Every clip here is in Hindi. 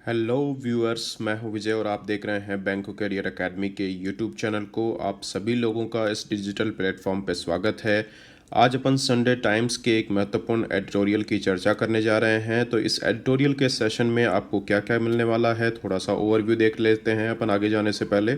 हेलो व्यूअर्स, मैं हूं विजय और आप देख रहे हैं बैंको करियर एकेडमी के यूट्यूब चैनल को। आप सभी लोगों का इस डिजिटल प्लेटफॉर्म पर स्वागत है। आज अपन संडे टाइम्स के एक महत्वपूर्ण एडिटोरियल की चर्चा करने जा रहे हैं। तो इस एडिटोरियल के सेशन में आपको क्या क्या मिलने वाला है, थोड़ा सा ओवरव्यू देख लेते हैं अपन आगे जाने से पहले।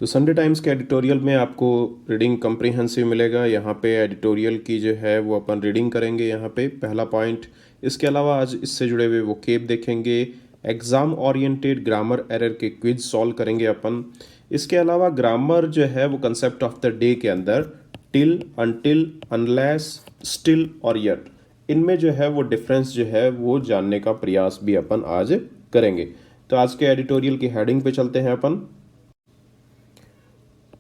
तो संडे टाइम्स के एडिटोरियल में आपको रीडिंग कम्प्रीहेंसिव मिलेगा। यहाँ पे एडिटोरियल की जो है वो अपन रीडिंग करेंगे, यहाँ पे पहला पॉइंट। इसके अलावा आज इससे जुड़े हुए वोकेब देखेंगे। एग्ज़ाम ओरिएंटेड ग्रामर एरर के क्विज सॉल्व करेंगे अपन। इसके अलावा ग्रामर जो है वो कंसेप्ट ऑफ द डे के अंदर टिल, अनटिल, अनलेस, स्टिल और यट, इनमें जो है वो डिफरेंस जो है वो जानने का प्रयास भी अपन आज करेंगे। तो आज के एडिटोरियल की हेडिंग पे चलते हैं अपन।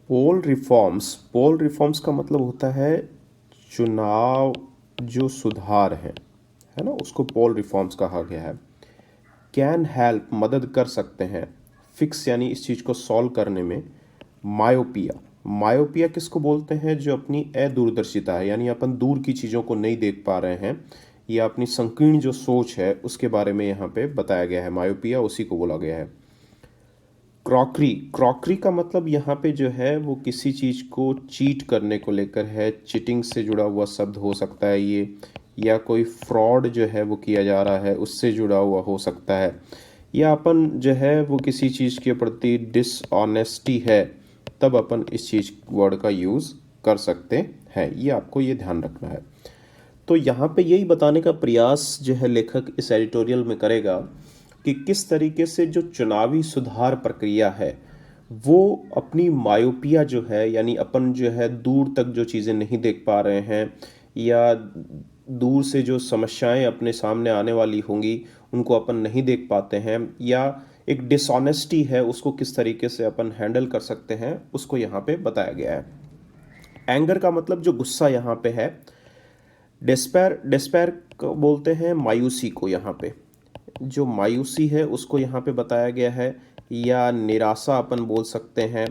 पोल रिफॉर्म्स का मतलब होता है चुनाव जो सुधार है ना, उसको पोल रिफॉर्म्स कहा गया है। कैन हेल्प, मदद कर सकते हैं। फिक्स यानी इस चीज़ को सॉल्व करने में। मायोपिया किसको बोलते हैं? जो अपनी अदूरदर्शिता है, यानी अपन दूर की चीज़ों को नहीं देख पा रहे हैं या अपनी संकीर्ण जो सोच है उसके बारे में यहाँ पे बताया गया है। मायोपिया उसी को बोला गया है। क्रॉकरी का मतलब यहाँ पे जो है वो किसी चीज़ को चीट करने को लेकर है। चीटिंग से जुड़ा हुआ शब्द हो सकता है ये, या कोई फ्रॉड जो है वो किया जा रहा है उससे जुड़ा हुआ हो सकता है, या अपन जो है वो किसी चीज़ के प्रति डिसऑनेस्टी है तब अपन इस चीज़ वर्ड का यूज़ कर सकते हैं। ये आपको ये ध्यान रखना है। तो यहाँ पे यही बताने का प्रयास जो है लेखक इस एडिटोरियल में करेगा कि किस तरीके से जो चुनावी सुधार प्रक्रिया है वो अपनी मायोपिया जो है, यानी अपन जो है दूर तक जो चीज़ें नहीं देख पा रहे हैं या दूर से जो समस्याएं अपने सामने आने वाली होंगी उनको अपन नहीं देख पाते हैं, या एक डिसऑनेस्टी है उसको किस तरीके से अपन हैंडल कर सकते हैं, उसको यहाँ पे बताया गया है। एंगर का मतलब जो गुस्सा यहाँ पे है। डिस्पेयर को बोलते हैं मायूसी को। यहाँ पे जो मायूसी है उसको यहाँ पे बताया गया है, या निराशा अपन बोल सकते हैं।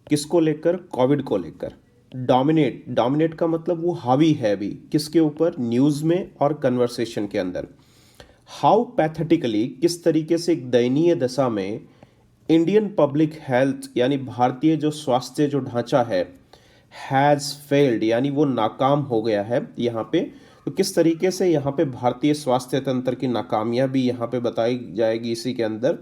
किसको लेकर? कोविड को लेकर। डोमिनेट का मतलब वो हावी है अभी किसके ऊपर? न्यूज़ में और कन्वर्सेशन के अंदर। हाउ पैथेटिकली, किस तरीके से एक दयनीय दशा में इंडियन पब्लिक हेल्थ यानी भारतीय जो स्वास्थ्य जो ढांचा है हैज़ फेल्ड यानी वो नाकाम हो गया है यहाँ पे। तो किस तरीके से यहाँ पे भारतीय स्वास्थ्य तंत्र की नाकामयाबी यहाँ पे बताई जाएगी इसी के अंदर।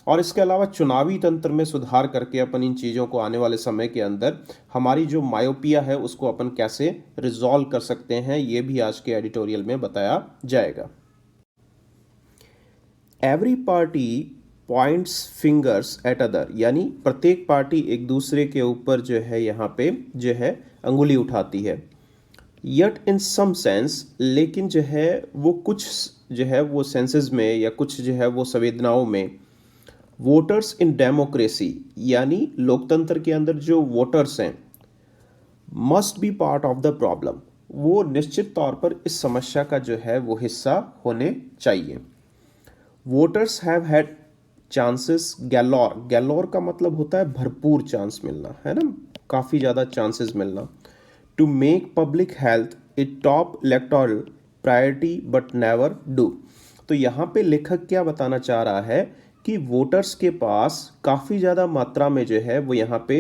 और इसके अलावा चुनावी तंत्र में सुधार करके अपन इन चीज़ों को आने वाले समय के अंदर हमारी जो मायोपिया है उसको अपन कैसे रिजॉल्व कर सकते हैं, ये भी आज के एडिटोरियल में बताया जाएगा। Every party points fingers eight other, यानी प्रत्येक पार्टी एक दूसरे के ऊपर जो है यहाँ पे जो है अंगुली उठाती है। यट इन सम सेंस, लेकिन जो है वो कुछ जो है वो सेंसेस में या कुछ जो है वो संवेदनाओं में। वोटर्स इन डेमोक्रेसी, यानी लोकतंत्र के अंदर जो वोटर्स हैं must be part of the problem, वो निश्चित तौर पर इस समस्या का जो है वो हिस्सा होने चाहिए। Voters have had chances galore का मतलब होता है भरपूर चांस मिलना, है ना, काफ़ी ज़्यादा चांसेस मिलना। To make public health a top electoral priority but never do. तो यहाँ पे लेखक क्या बताना चाह रहा है कि वोटर्स के पास काफ़ी ज़्यादा मात्रा में जो है वो यहाँ पे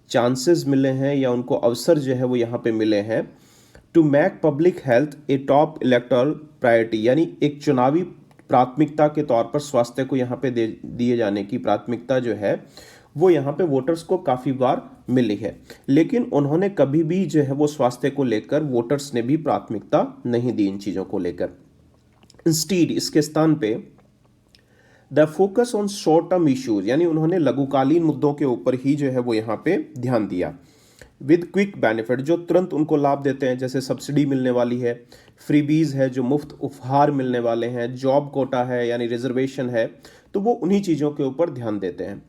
चांसेस मिले हैं या उनको अवसर जो है वो यहाँ पे मिले हैं। To make public health a top electoral priority, यानी एक चुनावी प्राथमिकता के तौर पर स्वास्थ्य को यहाँ पे दिए जाने की प्राथमिकता जो है वो यहाँ पे वोटर्स को काफ़ी बार मिली है, लेकिन उन्होंने कभी भी जो है वो स्वास्थ्य को लेकर वोटर्स ने भी प्राथमिकता नहीं दी इन चीज़ों को लेकर। इंस्टीड, इसके स्थान पे the focus on short term issues, यानी उन्होंने लघुकालीन मुद्दों के ऊपर ही जो है वो यहाँ पे ध्यान दिया। विद क्विक बेनिफिट, जो तुरंत उनको लाभ देते हैं, जैसे सब्सिडी मिलने वाली है, फ्रीबीज है जो मुफ्त उपहार मिलने वाले हैं, जॉब कोटा है यानी रिजर्वेशन है, तो वो उन्हीं चीज़ों के ऊपर ध्यान देते हैं।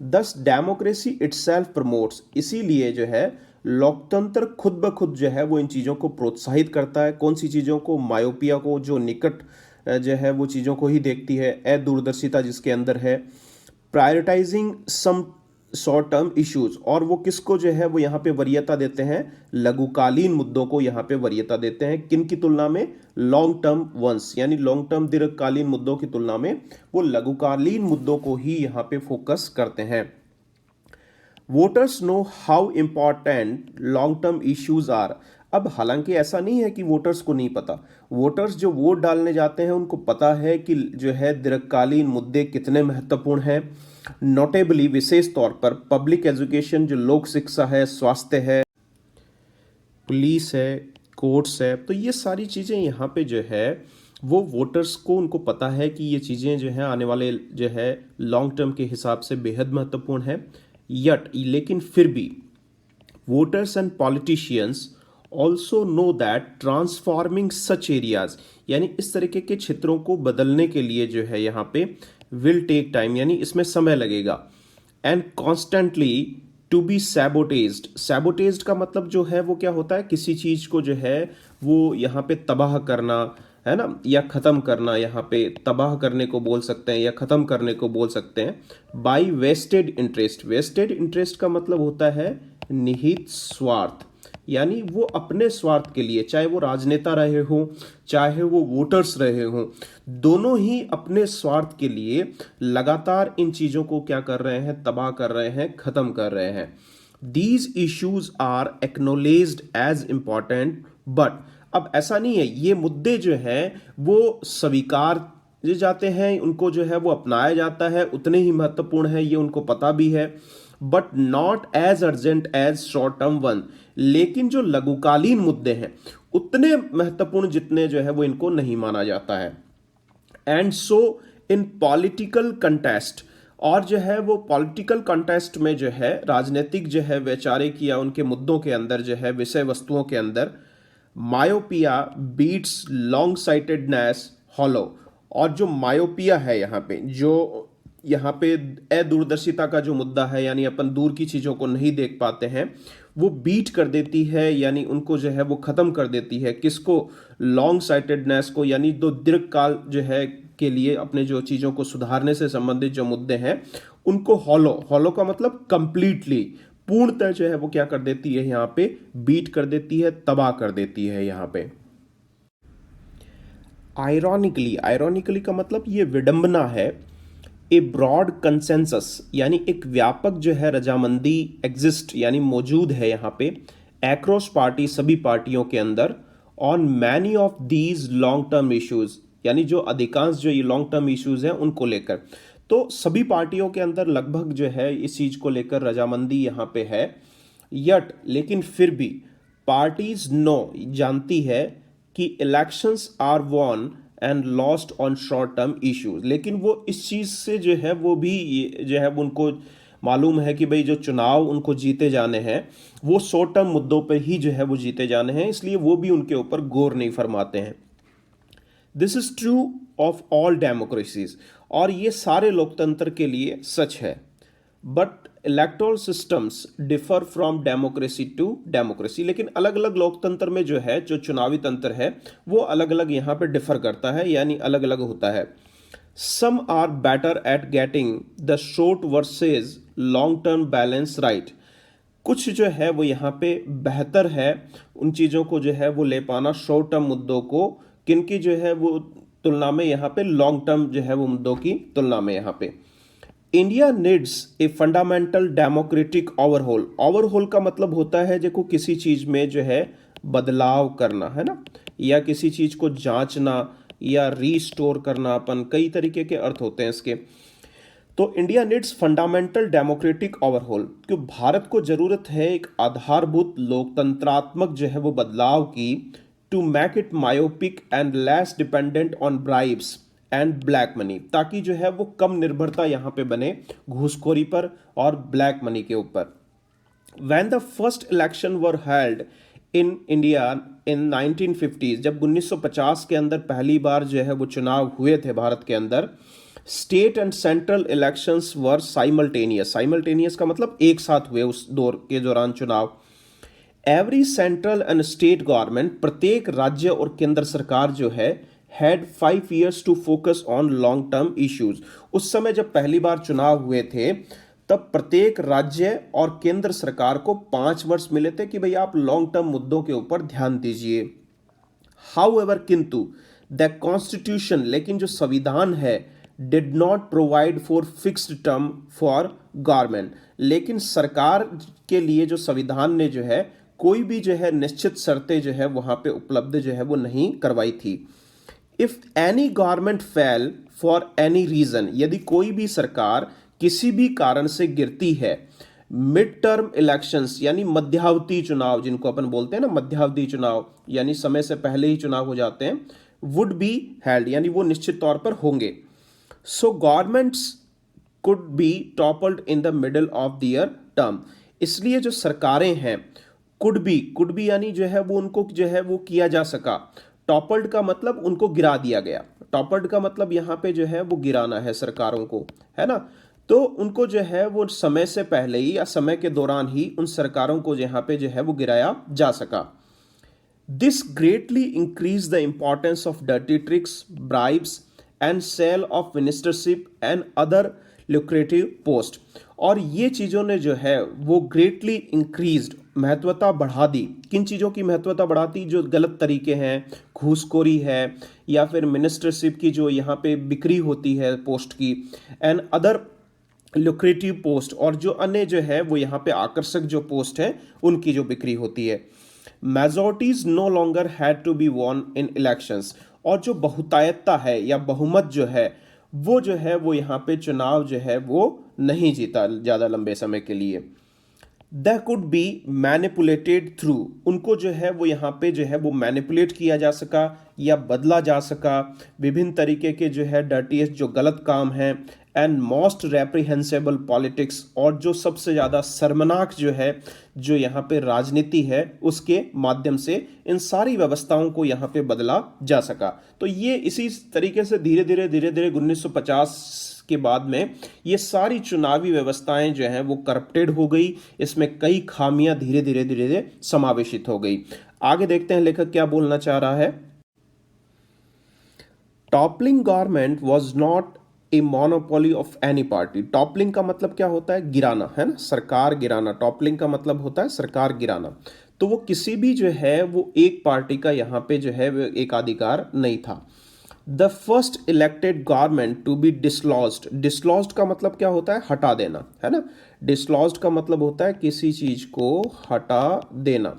दस डेमोक्रेसी इटसेल्फ प्रमोट्स, इसीलिए जो है लोकतंत्र खुद ब खुद जो है वो इन चीज़ों को प्रोत्साहित करता है। कौन सी चीज़ों को? मायोपिया को, जो निकट जो है वो चीज़ों को ही देखती है, अदूरदर्शिता जिसके अंदर है। Prioritising some short term issues, और वो किसको जो है वो यहाँ पे वरीयता देते हैं, लघुकालीन मुद्दों को यहाँ पे वरीयता देते हैं। किन की तुलना में, लॉन्ग टर्म वंस, यानी लॉन्ग टर्म दीर्घकालीन मुद्दों की तुलना में वो लघुकालीन मुद्दों को ही यहाँ पे फोकस करते हैं। Voters know how important long term issues are. अब हालांकि ऐसा नहीं है कि वोटर्स को नहीं पता, वोटर्स जो वोट डालने जाते हैं उनको पता है कि जो है दीर्घकालीन मुद्दे कितने महत्वपूर्ण हैं। नोटेबली, विशेष तौर पर पब्लिक एजुकेशन, जो लोक शिक्षा है, स्वास्थ्य है, पुलिस है, कोर्ट्स है, तो ये सारी चीज़ें यहाँ पे जो है वो वोटर्स को, उनको पता है कि ये चीज़ें जो है आने वाले जो है लॉन्ग टर्म के हिसाब से बेहद महत्वपूर्ण है। लेकिन फिर भी voters and politicians also know that transforming such areas, यानी इस तरीके के क्षेत्रों को बदलने के लिए जो है यहाँ पे विल टेक टाइम, यानी इसमें समय लगेगा। And constantly to be sabotaged. Sabotaged का मतलब जो है वो क्या होता है, किसी चीज को जो है वो यहाँ पे तबाह करना है ना, या खत्म करना, यहाँ पे तबाह करने को बोल सकते हैं या खत्म करने को बोल सकते हैं। By vested interest. Vested interest का मतलब होता है निहित स्वार्थ, यानी वो अपने स्वार्थ के लिए, चाहे वो राजनेता रहे हों चाहे वो वोटर्स रहे हों, दोनों ही अपने स्वार्थ के लिए लगातार इन चीज़ों को क्या कर रहे हैं, तबाह कर रहे हैं, ख़त्म कर रहे हैं। These issues are acknowledged as important but, अब ऐसा नहीं है, ये मुद्दे जो हैं वो स्वीकार जाते हैं, उनको जो है वो अपनाया जाता है, उतने ही महत्वपूर्ण है, ये उनको पता भी है, but not as urgent as short term one. लेकिन जो लघुकालीन मुद्दे हैं उतने महत्वपूर्ण जितने जो है वो इनको नहीं माना जाता है। And so in political contest, और जो है वो पॉलिटिकल कंटेस्ट में जो है राजनीतिक जो है वैचारिक या उनके मुद्दों के अंदर जो है विषय वस्तुओं के अंदर, myopia beats long sightedness hollow. और जो मायोपिया है यहाँ पे अदूरदर्शिता का जो मुद्दा है, यानी अपन दूर की चीज़ों को नहीं देख पाते हैं, वो बीट कर देती है, यानी उनको जो है वो ख़त्म कर देती है। किसको, लॉन्ग साइटेडनेस को, यानी दो दीर्घकाल जो है के लिए अपने जो चीज़ों को सुधारने से संबंधित जो मुद्दे हैं उनको हॉलो का मतलब कंप्लीटली, पूर्णतः जो है वो क्या कर देती है, यहाँ पे बीट कर देती है, तबाह कर देती है। यहाँ पे आयरॉनिकली का मतलब ये विडंबना है। ए ब्रॉड कंसेंसस, यानी एक व्यापक जो है रजामंदी एग्जिस्ट, यानी मौजूद है यहाँ पे एक्रॉस पार्टी, सभी पार्टियों के अंदर, on many of these long term issues, यानी जो अधिकांश जो ये लॉन्ग टर्म इश्यूज हैं उनको लेकर। तो सभी पार्टियों के अंदर लगभग जो है इस चीज को लेकर रजामंदी यहाँ पे है। लेकिन फिर भी पार्टीज जानती है कि elections are won and lost on short term issues, लेकिन वो इस चीज़ से जो है वो भी जो है उनको मालूम है कि भाई जो चुनाव उनको जीते जाने हैं वो शॉर्ट टर्म मुद्दों पर ही जो है वो जीते जाने हैं, इसलिए वो भी उनके ऊपर गौर नहीं फरमाते हैं। This is true of all democracies, और ये सारे लोकतंत्र के लिए सच है। But electoral systems differ from democracy to democracy, लेकिन अलग अलग लोकतंत्र में जो है, जो चुनावी तंत्र है वो अलग अलग यहाँ पे डिफर करता है, यानी अलग अलग होता है। Some are better at getting the short versus long term balance right. कुछ जो है वो यहाँ पे बेहतर है उन चीज़ों को जो है वो ले पाना, शॉर्ट टर्म मुद्दों को, किनकी जो है वो तुलना में, यहाँ पे लॉन्ग टर्म जो है वो मुद्दों की तुलना में। यहाँ पे India needs a fundamental democratic overhaul का मतलब होता है देखो किसी चीज़ में जो है बदलाव करना, है ना, या किसी चीज़ को जांचना या रीस्टोर करना, अपन कई तरीके के अर्थ होते हैं इसके। तो इंडिया नीड्स फंडामेंटल डेमोक्रेटिक ओवरहोल, क्योंकि भारत को ज़रूरत है एक आधारभूत लोकतंत्रात्मक जो है वो बदलाव की, to make it myopic and less dependent on bribes and black money, ताकि जो है वो कम निर्भरता यहाँ पे बने घूसखोरी पर और ब्लैक मनी के ऊपर। When the first election were held in India in 1950s, जब 1950 के अंदर पहली बार जो है वो चुनाव हुए थे भारत के अंदर, state and central elections were simultaneous का मतलब एक साथ हुए उस दौर के दौरान चुनाव। Every central and state government, प्रत्येक राज्य और केंद्र सरकार जो है, had 5 years to focus on long term issues. उस समय जब पहली बार चुनाव हुए थे तब प्रत्येक राज्य और केंद्र सरकार को 5 वर्ष मिले थे कि भाई आप लॉन्ग टर्म मुद्दों के ऊपर ध्यान दीजिए। हाउएवर किंतु द कॉन्स्टिट्यूशन, लेकिन जो संविधान है, did not provide for fixed term for government, लेकिन सरकार के लिए जो संविधान ने जो है कोई भी जो है निश्चित शर्तें जो है वहां पे उपलब्ध जो है वो नहीं करवाई थी। If any government fell for any reason, यदि कोई भी सरकार किसी भी कारण से गिरती है, मिड टर्म इलेक्शंस यानी मध्यावधि चुनाव जिनको अपन बोलते हैं ना, मध्यावधि चुनाव यानी समय से पहले ही चुनाव हो जाते हैं, वुड बी हेल्ड यानी वो निश्चित तौर पर होंगे। So governments could be toppled in the middle of their term, इसलिए जो सरकारें हैं कुड बी यानी जो है वो उनको जो है वो किया जा सका। टॉपल्ड का मतलब उनको गिरा दिया गया, टॉपल्ड का मतलब यहाँ पे जो है वो गिराना है सरकारों को, है ना। तो उनको जो है वो समय से पहले ही या समय के दौरान ही उन सरकारों को यहाँ पे जो है वो गिराया जा सका। This greatly increase the importance of dirty tricks, bribes and sale of ministership and other lucrative post, और ये चीज़ों ने जो है वो ग्रेटली इंक्रीज्ड, महत्वता बढ़ा दी। किन चीज़ों की महत्वता बढ़ाती? जो गलत तरीके हैं, घूसखोरी है, या फिर मिनिस्टरशिप की जो यहाँ पे बिक्री होती है पोस्ट की, एंड अदर lucrative पोस्ट, और जो अन्य जो है वो यहाँ पे आकर्षक जो पोस्ट है उनकी जो बिक्री होती है। Majorities no longer had to be won in elections, और जो बहुतायतता है या बहुमत जो है वो यहाँ पे चुनाव जो है वो नहीं जीता ज़्यादा लंबे समय के लिए। The could be manipulated through, उनको जो है वो यहाँ पे जो है वो मैनिपुलेट किया जा सका या बदला जा सका विभिन्न तरीके के जो है डर्टीएस्ट जो गलत काम है, एंड मोस्ट रेप्रिहेंसिबल पॉलिटिक्स, और जो सबसे ज़्यादा शर्मनाक जो है जो यहाँ पे राजनीति है उसके माध्यम से इन सारी व्यवस्थाओं को यहाँ पे बदला जा सका। तो ये इसी तरीके से धीरे धीरे 1950 के बाद में ये सारी चुनावी व्यवस्थाएं जो हैं वो करप्टेड हो गई, इसमें कई खामियां धीरे धीरे समावेशित हो गई। आगे देखते हैं लेखक क्या बोलना चाह रहा है। Toppling government was not a monopoly of any party. Toppling का मतलब क्या होता है? गिराना, है ना, सरकार गिराना। टॉपलिंग का मतलब होता है सरकार गिराना। तो वो किसी भी जो है वो एक पार्टी का यहाँ पे जो है वो एकाधिकार नहीं था। The first elected government to be dislodged, dislodged का मतलब क्या होता है? हटा देना, है ना। डिसलॉज्ड का मतलब होता है किसी चीज को हटा देना।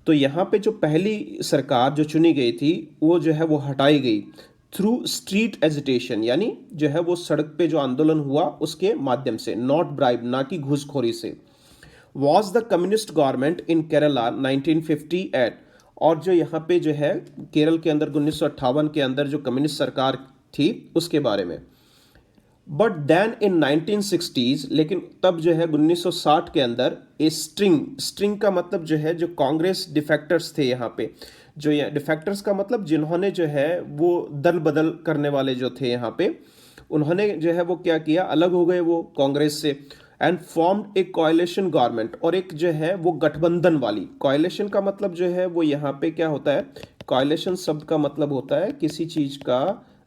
तो यहाँ पे जो पहली सरकार जो चुनी गई थी वो जो है वो हटाई गई थ्रू स्ट्रीट एजिटेशन, यानी जो है वो सड़क पे जो आंदोलन हुआ उसके माध्यम से, नॉट ब्राइब, ना कि घूसखोरी से। Was the communist government in Kerala 1958, और जो यहाँ पे जो है केरल के अंदर 1958 के अंदर जो कम्युनिस्ट सरकार थी उसके बारे में। बट देन इन 1960s, लेकिन तब जो है 1960 के अंदर ए स्ट्रिंग का मतलब जो है जो कांग्रेस डिफेक्टर्स थे यहाँ पे, जो ये डिफेक्टर्स का मतलब जिन्होंने जो है वो दल बदल करने वाले जो थे यहाँ पे, उन्होंने जो है वो क्या किया, अलग हो गए वो कांग्रेस से, and formed A coalition government, और एक जो है वो गठबंधन वाली। कोएलिशन का मतलब जो है वो यहाँ पे क्या होता है? कोएलिशन शब्द का मतलब होता है किसी चीज का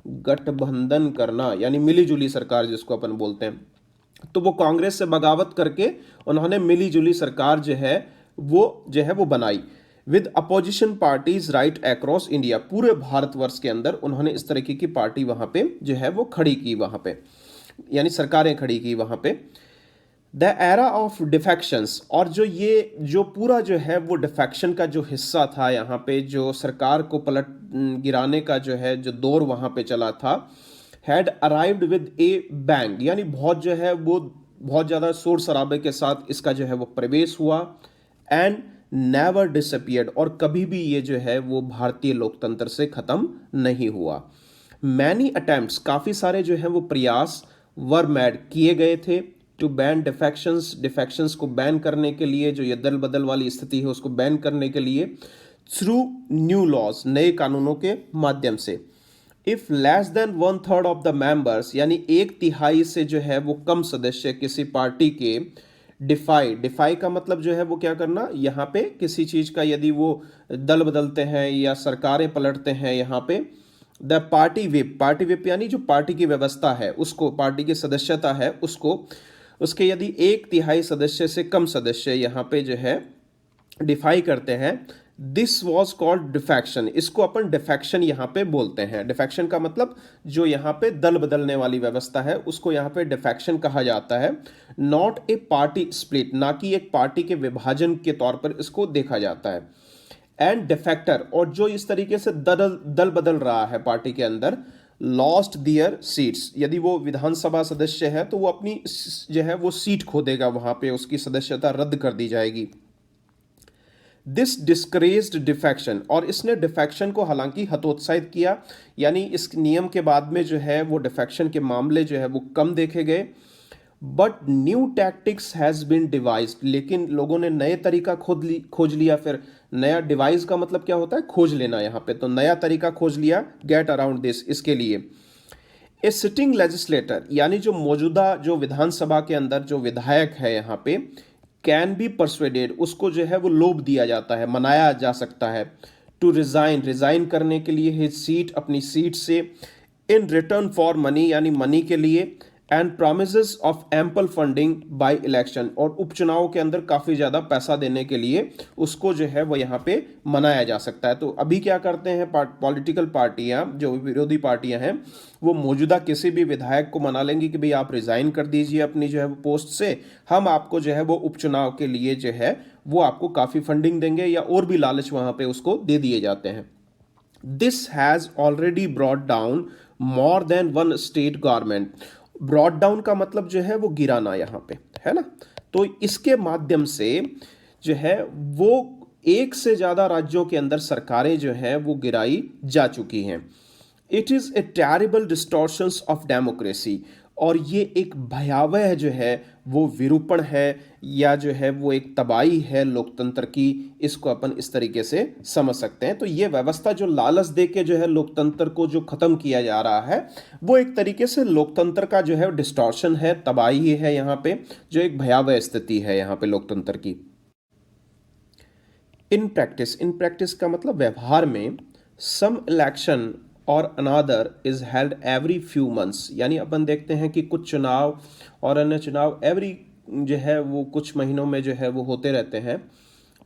गठबंधन करना, यानी मिली जुली सरकार जिसको अपन बोलते हैं। तो वो कांग्रेस से बगावत करके उन्होंने मिली जुली सरकार जो है वो बनाई with opposition parties right across India. पूरे भारतवर्ष के अंदर उन्होंने इस तरीके की पार्टी वहां पे जो है वो खड़ी की, वहां पे यानी सरकारें खड़ी की वहां पे। द एरा ऑफ डिफेक्शंस, और जो पूरा जो है वो डिफेक्शन का जो हिस्सा था यहाँ पे, जो सरकार को पलट गिराने का जो है जो दौर वहाँ पे चला था, had arrived with A bang, यानी बहुत जो है वो बहुत ज़्यादा शोर शराबे के साथ इसका जो है वो प्रवेश हुआ, एंड नेवर डिसअपियर्ड, और कभी भी ये जो है वो भारतीय लोकतंत्र से ख़त्म नहीं हुआ। मैनी अटेम्प्ट्स, काफ़ी सारे जो है वो प्रयास वर मेड किए गए थे टू बैन डिफेक्शंस को बैन करने के लिए, जो ये दल बदल वाली स्थिति है उसको बैन करने के लिए, थ्रू न्यू लॉज, नए कानूनों के माध्यम से। If less than 1/3 of the members, यानी 1/3 से जो है वो कम सदस्य किसी पार्टी के डिफाई का मतलब जो है वो क्या करना, यहाँ पे किसी चीज का यदि वो दल बदलते हैं या सरकारें पलटते हैं, यहाँ पे द पार्टी विप यानी जो पार्टी की व्यवस्था है उसको, पार्टी की सदस्यता है उसको उसके यदि 1/3 सदस्य से कम सदस्य यहाँ पे जो है डिफाई करते हैं, दिस वॉज कॉल्ड डिफेक्शन। इसको अपन डिफेक्शन यहाँ पे बोलते हैं। डिफेक्शन का मतलब जो यहाँ पे दल बदलने वाली व्यवस्था है उसको यहाँ पे डिफेक्शन कहा जाता है। नॉट ए पार्टी स्प्लिट, ना कि एक पार्टी के विभाजन के तौर पर इसको देखा जाता है। एंड डिफेक्टर, और जो इस तरीके से दल बदल रहा है पार्टी के अंदर, लॉस्ट दियर सीट्स, यदि वो विधानसभा सदस्य है तो वो अपनी जो है वो सीट खो देगा, वहां पे उसकी सदस्यता रद्द कर दी जाएगी। दिस डिस्करेज्ड डिफेक्शन, और इसने डिफेक्शन को हालांकि हतोत्साहित किया, यानी इस नियम के बाद में जो है वो डिफेक्शन के मामले जो है वो कम देखे गए। But new tactics has been devised, लेकिन लोगों ने नए तरीका खोज लिया। फिर नया डिवाइस का मतलब क्या होता है? खोज लेना। यहाँ पे तो नया तरीका खोज लिया, गेट अराउंड दिस, इसके लिए। ए सिटिंग लेजिस्लेटर, यानी जो मौजूदा जो विधानसभा के अंदर जो विधायक है यहाँ पे, कैन बी परsuaded, उसको जो है वो लोभ दिया जाता है, मनाया जा सकता है, टू रिजाइन करने के लिए हिज सीट, अपनी सीट से, इन रिटर्न फॉर मनी, यानी मनी के लिए, and promises of ample funding by election, और उपचुनाव के अंदर काफ़ी ज़्यादा पैसा देने के लिए उसको जो है वो यहाँ पे मनाया जा सकता है। तो अभी क्या करते हैं पॉलिटिकल पार्टियाँ, जो विरोधी पार्टियाँ हैं, वो मौजूदा किसी भी विधायक को मना लेंगी कि भाई आप रिज़ाइन कर दीजिए अपनी जो है वो पोस्ट से, हम आपको जो है वो उपचुनाव के लिए जो है वो आपको काफ़ी फंडिंग देंगे, या और भी लालच वहाँ पे उसको दे दिए जाते हैं। This has already brought down more than one state government. Brought down का मतलब जो है वो गिराना यहाँ पे, है ना। तो इसके माध्यम से जो है वो एक से ज़्यादा राज्यों के अंदर सरकारें जो है वो गिराई जा चुकी हैं। It is a terrible distortions of democracy, और ये एक भयावह जो है वो विरूपण है, या जो है वो एक तबाही है लोकतंत्र की, इसको अपन इस तरीके से समझ सकते हैं। तो ये व्यवस्था जो लालच दे के जो है लोकतंत्र को जो खत्म किया जा रहा है, वो एक तरीके से लोकतंत्र का जो है डिस्टॉर्शन है, तबाही है यहाँ पे, जो एक भयावह स्थिति है यहाँ पे लोकतंत्र की। इन प्रैक्टिस का मतलब व्यवहार में, some election or another is held every few months, यानी अपन देखते हैं कि कुछ चुनाव और अन्य चुनाव एवरी जो है वो कुछ महीनों में जो है वो होते रहते हैं।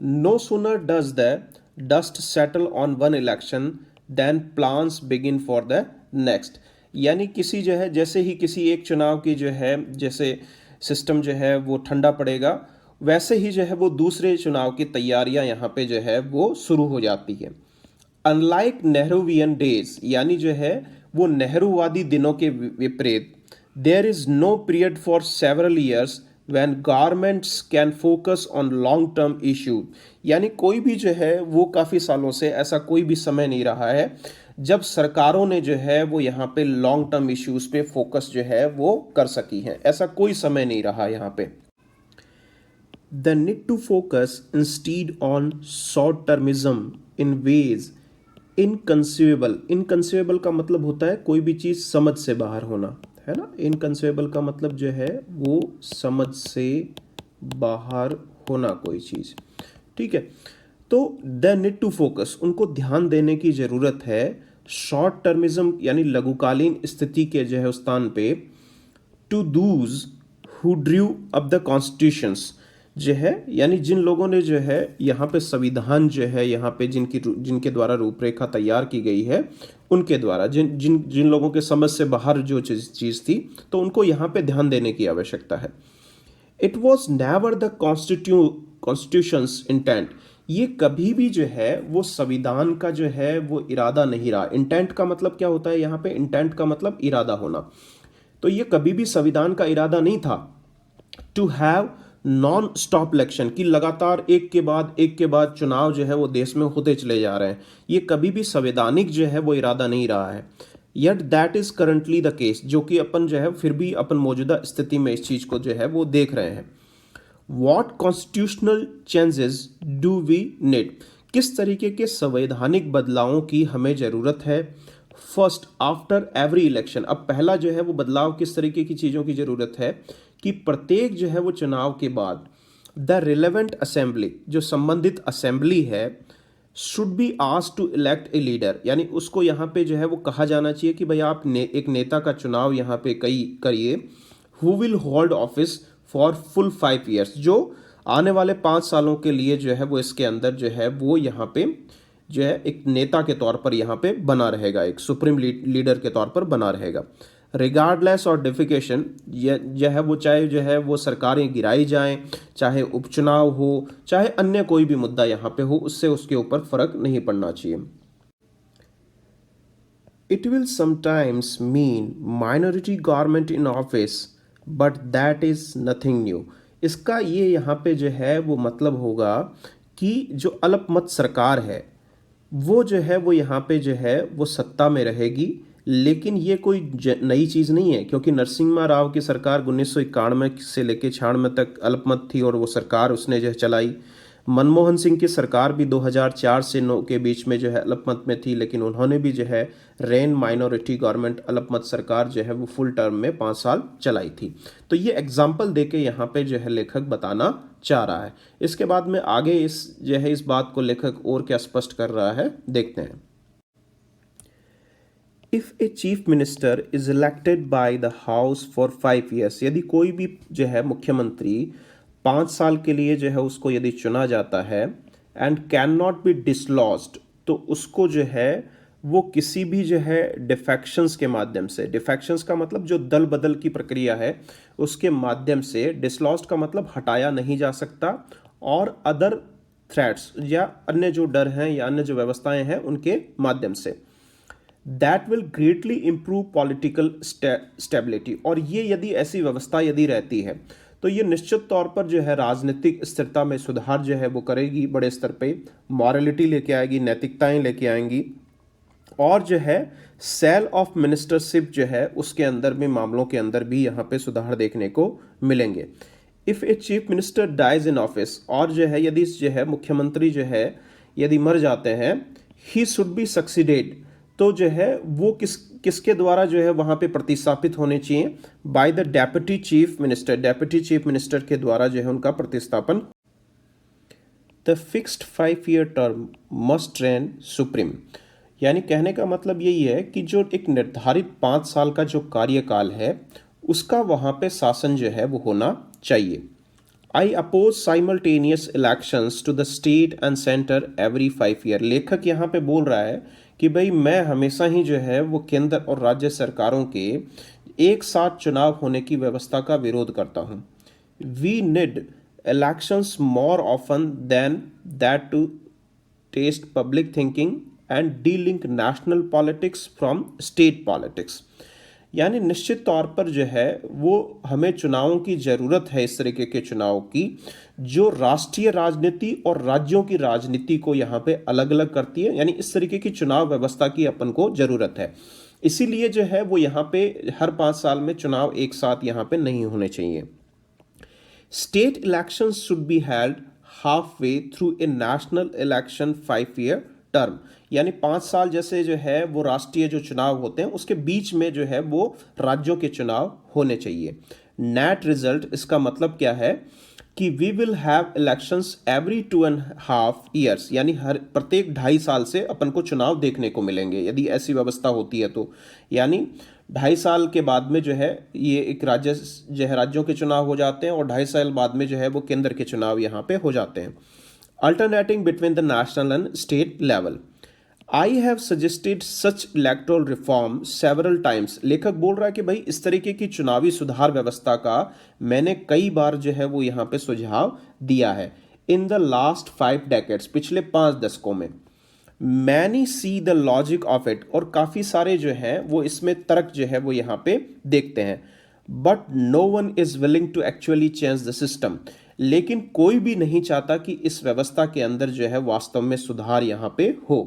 No sooner does the dust settle on one election than plans begin for the next, यानी किसी जो है जैसे ही किसी एक चुनाव की जो है जैसे सिस्टम जो है वो ठंडा पड़ेगा, वैसे ही जो है वो दूसरे चुनाव की तैयारियां यहाँ पे जो है वो शुरू हो जाती है। अनलाइक नेहरूवियन डेज, यानी जो है वो नेहरूवादी दिनों के विपरीत, there is no period for several years when governments can focus on long term issue, यानी कोई भी जो है वो काफ़ी सालों से ऐसा कोई भी समय नहीं रहा है जब सरकारों ने जो है वो यहाँ पे लॉन्ग टर्म इश्यूज पे फोकस जो है वो कर सकी हैं, ऐसा कोई समय नहीं रहा यहाँ पे। The need to focus instead on short-termism in ways inconceivable। inconceivable का मतलब होता है कोई भी चीज़ समझ से बाहर होना, है ना। inconceivable का मतलब जो है वो समझ से बाहर होना कोई चीज़, ठीक है। तो द नीड टू फोकस, उनको ध्यान देने की ज़रूरत है शॉर्ट टर्मिज्म यानी लघुकालीन स्थिति के जो है स्थान पे, to those who drew up the constitutions जो है, यानी जिन लोगों ने जो है यहाँ पे संविधान जो है यहाँ पे जिनके द्वारा रूपरेखा तैयार की गई है, उनके द्वारा जिन लोगों के समझ से बाहर जो चीज़ थी, तो उनको यहाँ पे ध्यान देने की आवश्यकता है। It was never the constitutions intent, ये कभी भी जो है वो संविधान का जो है वो इरादा नहीं रहा। इंटेंट का मतलब क्या होता है यहाँ पे? इंटेंट का मतलब इरादा होना। तो ये कभी भी संविधान का इरादा नहीं था to have non stop election, की लगातार एक के बाद चुनाव जो है वो देश में होते चले जा रहे हैं। ये कभी भी संवैधानिक जो है वो इरादा नहीं रहा है। Yet that is currently the case, जो कि अपन जो है फिर भी अपन मौजूदा स्थिति में इस चीज़ को जो है वो देख रहे हैं। What constitutional changes do we need, किस तरीके के संवैधानिक बदलावों की हमें ज़रूरत है। फर्स्ट आफ्टर एवरी इलेक्शन, अब पहला जो है वो बदलाव किस तरीके की चीज़ों की ज़रूरत है कि प्रत्येक जो है वो चुनाव के बाद द रिलेवेंट असेंबली, जो संबंधित असेंबली है, should be asked to elect a leader, यानी उसको यहाँ पे जो है वो कहा जाना चाहिए कि भाई आप एक नेता का चुनाव यहाँ पे करिए, who will hold office for full 5 years, जो आने वाले 5 सालों के लिए जो है वो इसके अंदर जो है वो यहाँ पे जो है एक नेता के तौर पर यहाँ पे बना रहेगा, एक सुप्रीम लीडर के तौर पर बना रहेगा। रिगार्डलेस और डिफिकेशन, यह जो है वो चाहे जो है वो सरकारें गिराई जाएं, चाहे उपचुनाव हो, चाहे अन्य कोई भी मुद्दा यहाँ पे हो, उससे उसके ऊपर फर्क नहीं पड़ना चाहिए। It will sometimes mean minority government in office, but that is nothing new. इसका ये यहाँ पे जो है वो मतलब होगा कि जो अल्पमत सरकार है वो जो है वो यहाँ पे जो है वो सत्ता में रहेगी, लेकिन ये कोई नई चीज़ नहीं है, क्योंकि नरसिम्हा राव की सरकार 1991 से लेकर 96 तक अल्पमत थी और वो सरकार उसने जो है चलाई। मनमोहन सिंह की सरकार भी 2004 से 9 के बीच में जो है अल्पमत में थी, लेकिन उन्होंने भी जो है रेन माइनॉरिटी गवर्नमेंट अल्पमत सरकार जो है वो फुल टर्म में 5 साल चलाई थी। तो ये एग्जाम्पल दे के यहाँ पे जो है लेखक बताना चाह रहा है। इसके बाद में आगे इस जो है इस बात को लेखक और क्या स्पष्ट कर रहा है, देखते हैं। If A chief minister is elected by the house for 5 years, यदि कोई भी जो है मुख्यमंत्री 5 साल के लिए जो है उसको यदि चुना जाता है, एंड कैन नॉट बी डिसलॉज्ड, तो उसको जो है वो किसी भी जो है डिफेक्शंस के माध्यम से, डिफेक्शंस का मतलब जो दल बदल की प्रक्रिया है उसके माध्यम से, डिसलॉज्ड का मतलब हटाया नहीं जा सकता, और अदर थ्रेट्स या अन्य जो डर हैं या अन्य जो व्यवस्थाएं हैं उनके माध्यम से, that will greatly improve political stability. और ये यदि ऐसी व्यवस्था यदि रहती है तो ये निश्चित तौर पर जो है राजनीतिक स्थिरता में सुधार जो है वो करेगी, बड़े स्तर पे मॉरलिटी लेके आएगी, नैतिकताएं लेके आएंगी, और जो है सेल ऑफ मिनिस्टरशिप जो है उसके अंदर भी, मामलों के अंदर भी यहाँ पे सुधार देखने को मिलेंगे। If a chief minister dies in office, और जो है यदि जो है मुख्यमंत्री जो है यदि मर जाते हैं, ही शुड बी सक्सीडेड, तो जो है वो किसके द्वारा जो है वहाँ पे प्रतिस्थापित होने चाहिए, by the deputy chief minister, deputy chief minister के द्वारा जो है उनका प्रतिस्थापन। The fixed 5 year term must rain supreme, यानी कहने का मतलब यही है कि जो एक निर्धारित 5 साल का जो कार्यकाल है उसका वहाँ पे शासन जो है वो होना चाहिए। I oppose simultaneous elections to the state and centre every 5 year, लेखक यहाँ पे बोल रहा है कि भाई मैं हमेशा ही जो है वो केंद्र और राज्य सरकारों के एक साथ चुनाव होने की व्यवस्था का विरोध करता हूँ। We need elections more often than that to test public thinking and delink national politics from state politics, यानी निश्चित तौर पर जो है वो हमें चुनावों की ज़रूरत है, इस तरीके के चुनाव की जो राष्ट्रीय राजनीति और राज्यों की राजनीति को यहाँ पे अलग अलग करती है, यानी इस तरीके की चुनाव व्यवस्था की अपन को ज़रूरत है। इसीलिए जो है वो यहाँ पे हर 5 साल में चुनाव एक साथ यहाँ पे नहीं होने चाहिए। State election should be held half way through a national election 5 year term, यानी 5 साल जैसे जो है वो राष्ट्रीय जो चुनाव होते हैं उसके बीच में जो है वो राज्यों के चुनाव होने चाहिए। नेट रिजल्ट, इसका मतलब क्या है कि we will have elections every 2.5 years, यानी हर प्रत्येक 2.5 साल से अपन को चुनाव देखने को मिलेंगे यदि ऐसी व्यवस्था होती है तो, यानी 2.5 साल के बाद में जो है ये एक राज्य जो है राज्यों के चुनाव हो जाते हैं और 2.5 साल बाद में जो है वो केंद्र के चुनाव यहाँ पे हो जाते हैं। Alternating between the national and state level, I have suggested such electoral reform several times, लेखक बोल रहा है कि भाई इस तरीके की चुनावी सुधार व्यवस्था का मैंने कई बार जो है वो यहाँ पे सुझाव दिया है। इन द लास्ट 5 डेकेड्स, पिछले 5 दशकों में। Many see the logic of it, और काफ़ी सारे जो हैं वो इसमें तर्क जो है वो यहाँ पे देखते हैं। But no one is willing to actually change the system, लेकिन कोई भी नहीं चाहता कि इस व्यवस्था के अंदर जो है वास्तव में सुधार यहाँ पे हो।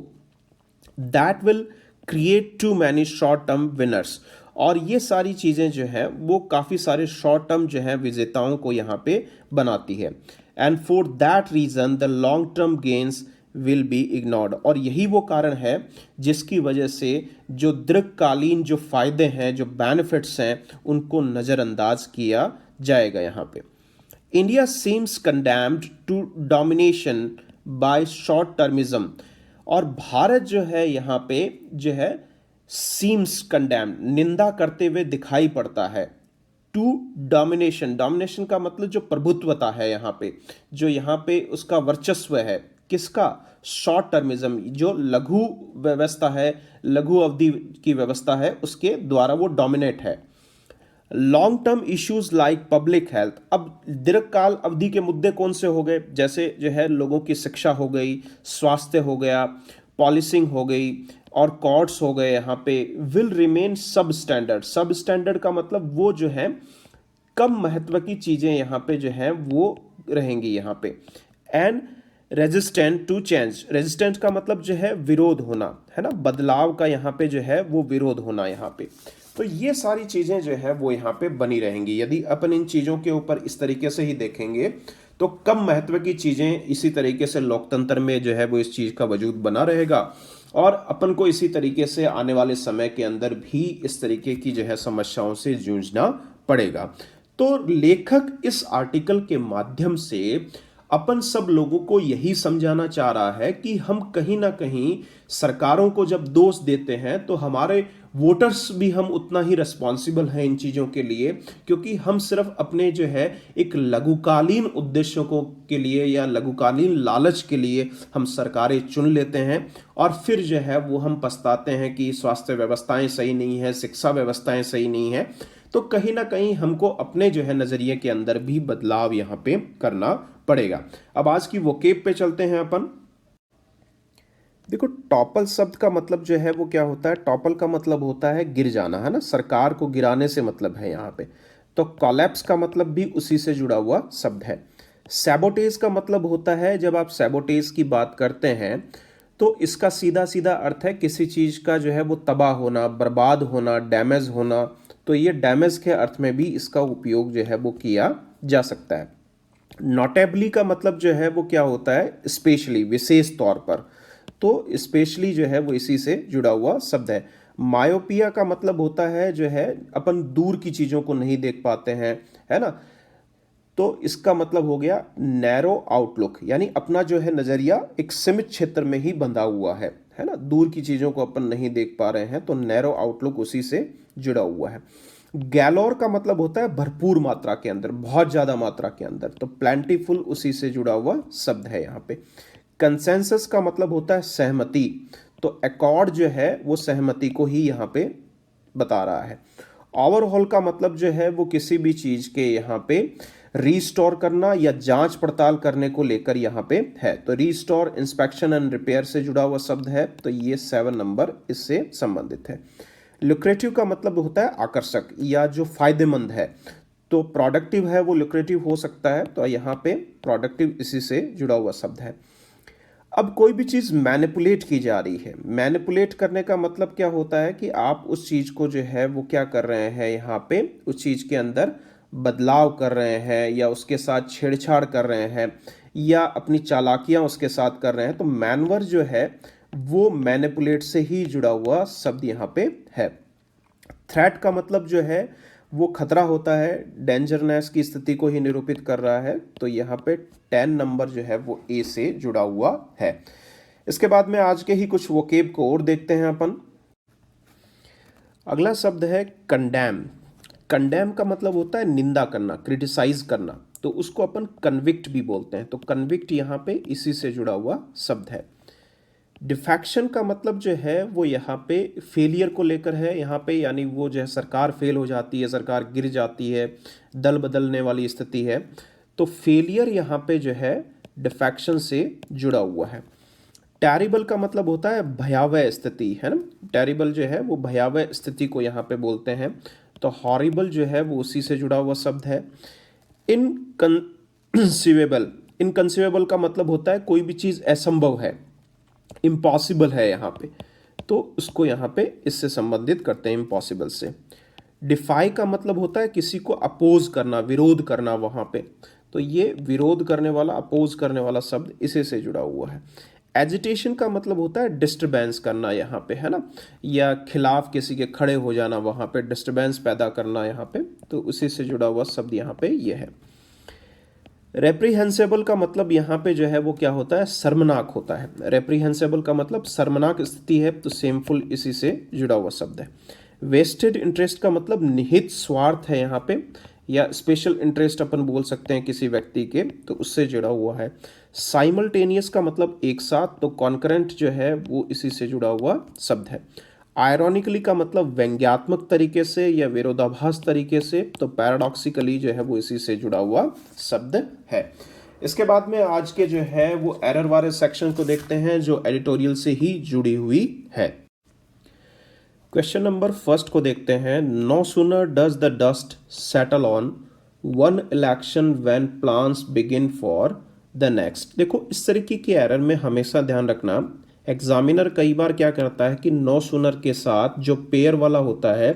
That will create too many short term winners, और ये सारी चीज़ें जो हैं वो काफ़ी सारे शॉर्ट टर्म जो हैं विजेताओं को यहाँ पे बनाती है। And for that reason the long term gains will be ignored, और यही वो कारण है जिसकी वजह से जो दीर्घकालीन जो फायदे हैं, जो बेनिफिट्स हैं, उनको नज़रअंदाज किया जाएगा यहाँ पे। India seems condemned to domination by short termism, और भारत जो है यहाँ पे जो है सीम्स कंडेम्ड, निंदा करते हुए दिखाई पड़ता है टू डोमिनेशन, डोमिनेशन का मतलब जो प्रभुत्वता है यहाँ पे, जो यहाँ पे उसका वर्चस्व है, किसका, शॉर्ट टर्मिज्म, जो लघु व्यवस्था है, लघु अवधि की व्यवस्था है, उसके द्वारा वो डोमिनेट है। Long term issues like public health, अब दीर्घकाल अवधि के मुद्दे कौन से हो गए, जैसे जो है लोगों की शिक्षा हो गई, स्वास्थ्य हो गया, पॉलिसिंग हो गई और कोर्ट्स हो गए, यहाँ पे विल रिमेन सब स्टैंडर्ड। सब स्टैंडर्ड का मतलब वो जो है कम महत्व की चीज़ें यहाँ पे जो है वो रहेंगी यहाँ पे। And resistant to change, resistant का मतलब जो है विरोध होना, है ना, बदलाव का यहाँ पे जो है वो विरोध होना यहाँ पे। तो ये सारी चीज़ें जो है वो यहाँ पे बनी रहेंगी। यदि अपन इन चीज़ों के ऊपर इस तरीके से ही देखेंगे तो कम महत्व की चीज़ें इसी तरीके से लोकतंत्र में जो है वो इस चीज़ का वजूद बना रहेगा और अपन को इसी तरीके से आने वाले समय के अंदर भी इस तरीके की जो है समस्याओं से जूझना पड़ेगा। तो लेखक इस आर्टिकल के माध्यम से अपन सब लोगों को यही समझाना चाह रहा है कि हम कहीं ना कहीं सरकारों को जब दोष देते हैं तो हमारे वोटर्स भी हम उतना ही रिस्पॉन्सिबल हैं इन चीज़ों के लिए, क्योंकि हम सिर्फ अपने जो है एक लघुकालीन उद्देश्यों को के लिए या लघुकालीन लालच के लिए हम सरकारें चुन लेते हैं और फिर जो है वो हम पछताते हैं कि स्वास्थ्य व्यवस्थाएं सही नहीं है, शिक्षा व्यवस्थाएं सही नहीं है। तो कहीं ना कहीं हमको अपने जो है नज़रिए के अंदर भी बदलाव यहाँ पे करना पड़ेगा। अब आज की वोकेब पे चलते हैं अपन। देखो, टॉपल शब्द का मतलब जो है वो क्या होता है, टॉपल का मतलब होता है गिर जाना, है ना, सरकार को गिराने से मतलब है यहाँ पे। तो कोलैप्स का मतलब भी उसी से जुड़ा हुआ शब्द है। सैबोटेज का मतलब होता है, जब आप सैबोटेज की बात करते हैं तो इसका सीधा सीधा अर्थ है किसी चीज़ का जो है वो तबाह होना, बर्बाद होना, डैमेज होना। तो ये डैमेज के अर्थ में भी इसका उपयोग जो है वो किया जा सकता है। नोटेबली का मतलब जो है वो क्या होता है, स्पेशली, विशेष तौर पर। तो स्पेशली जो है वो इसी से जुड़ा हुआ शब्द है। मायोपिया का मतलब होता है जो है अपन दूर की चीज़ों को नहीं देख पाते हैं, है ना। तो इसका मतलब हो गया नैरो आउटलुक, यानी अपना जो है नज़रिया एक सीमित क्षेत्र में ही बंधा हुआ है ना, दूर की चीज़ों को अपन नहीं देख पा रहे हैं, तो नैरो आउटलुक उसी से जुड़ा हुआ है। गैलोर का मतलब होता है भरपूर मात्रा के अंदर, बहुत ज़्यादा मात्रा के अंदर, तो प्लेंटीफुल उसी से जुड़ा हुआ शब्द है यहाँ पे। कंसेंसस का मतलब होता है सहमति, तो अकॉर्ड जो है वो सहमति को ही यहाँ पे बता रहा है। ओवरहॉल का मतलब जो है वो किसी भी चीज़ के यहाँ पे रीस्टोर करना या जांच पड़ताल करने को लेकर यहाँ पे है। तो रीस्टोर, इंस्पेक्शन एंड रिपेयर से जुड़ा हुआ शब्द है, तो ये 7 नंबर इससे संबंधित है। लुक्रेटिव का मतलब होता है आकर्षक या जो फायदेमंद है, तो प्रोडक्टिव है वो लुक्रेटिव हो सकता है, तो यहाँ पे प्रोडक्टिव इसी से जुड़ा हुआ शब्द है। अब कोई भी चीज़ मैनिपुलेट की जा रही है, मैनिपुलेट करने का मतलब क्या होता है कि आप उस चीज़ को जो है वो क्या कर रहे हैं, यहाँ पे उस चीज़ के अंदर बदलाव कर रहे हैं या उसके साथ छेड़छाड़ कर रहे हैं या अपनी चालाकियाँ उसके साथ कर रहे हैं। तो मैनवर जो है वो मैनिपुलेट से ही जुड़ा हुआ शब्द यहाँ पे है। थ्रेट का मतलब जो है वो खतरा होता है, डेंजरनेस की स्थिति को ही निरूपित कर रहा है, तो यहाँ पे 10 नंबर जो है वो ए से जुड़ा हुआ है। इसके बाद में आज के ही कुछ वोकेब को और देखते हैं अपन। अगला शब्द है कंडेम। कंडेम का मतलब होता है निंदा करना, क्रिटिसाइज करना, तो उसको अपन कन्विक्ट भी बोलते हैं, तो कन्विक्ट यहाँ पे इसी से जुड़ा हुआ शब्द है। डिफेक्शन का मतलब जो है वो यहाँ पे फेलियर को लेकर है यहाँ पे, यानी वो जो है सरकार फेल हो जाती है, सरकार गिर जाती है, दल बदलने वाली स्थिति है, तो फेलियर यहाँ पे जो है डिफेक्शन से जुड़ा हुआ है। टेरिबल का मतलब होता है भयावह स्थिति, है ना, टेरिबल जो है वो भयावह स्थिति को यहाँ पे बोलते हैं, तो हॉरिबल जो है वो उसी से जुड़ा हुआ शब्द है। इनकंसीवेबल, इनकंसीवेबल का मतलब होता है कोई भी चीज़ असंभव है, इम्पॉसिबल है यहाँ पे, तो उसको यहाँ पे इससे संबंधित करते हैं इम्पॉसिबल से। डिफाई का मतलब होता है किसी को अपोज करना, विरोध करना वहाँ पे, तो ये विरोध करने वाला, अपोज करने वाला शब्द इसी से जुड़ा हुआ है। एजिटेशन का मतलब होता है डिस्टर्बेंस करना यहाँ पे, है ना, या खिलाफ किसी के खड़े हो जाना, वहाँ पे डिस्टर्बेंस पैदा करना यहाँ पे, तो उसी से जुड़ा हुआ शब्द यहाँ पे ये है। रेप्रीहेंसेबल का मतलब यहाँ पे जो है वो क्या होता है, शर्मनाक होता है। रेप्रीहेंसेबल का मतलब शर्मनाक स्थिति है, तो सेमफुल इसी से जुड़ा हुआ शब्द है। वेस्टेड इंटरेस्ट का मतलब निहित स्वार्थ है यहाँ पे, या स्पेशल इंटरेस्ट अपन बोल सकते हैं किसी व्यक्ति के, तो उससे जुड़ा हुआ है। साइमल्टेनियस का मतलब एक साथ, तो कॉन्करेंट जो है वो इसी से जुड़ा हुआ शब्द है। आयरॉनिकली का मतलब व्यंग्यात्मक तरीके से या विरोधाभास तरीके से, तो पैराडॉक्सिकली जो है वो इसी से जुड़ा हुआ शब्द है। इसके बाद में आज के जो है वो एरर वाले सेक्शन को देखते हैं जो एडिटोरियल से ही जुड़ी हुई है। क्वेश्चन नंबर फर्स्ट को देखते हैं। No sooner does the dust settle on one election when plans begin for the next. देखो इस तरीके की एरर में हमेशा ध्यान रखना, एग्जामिनर कई बार क्या करता है कि नो सूनर के साथ जो पेयर वाला होता है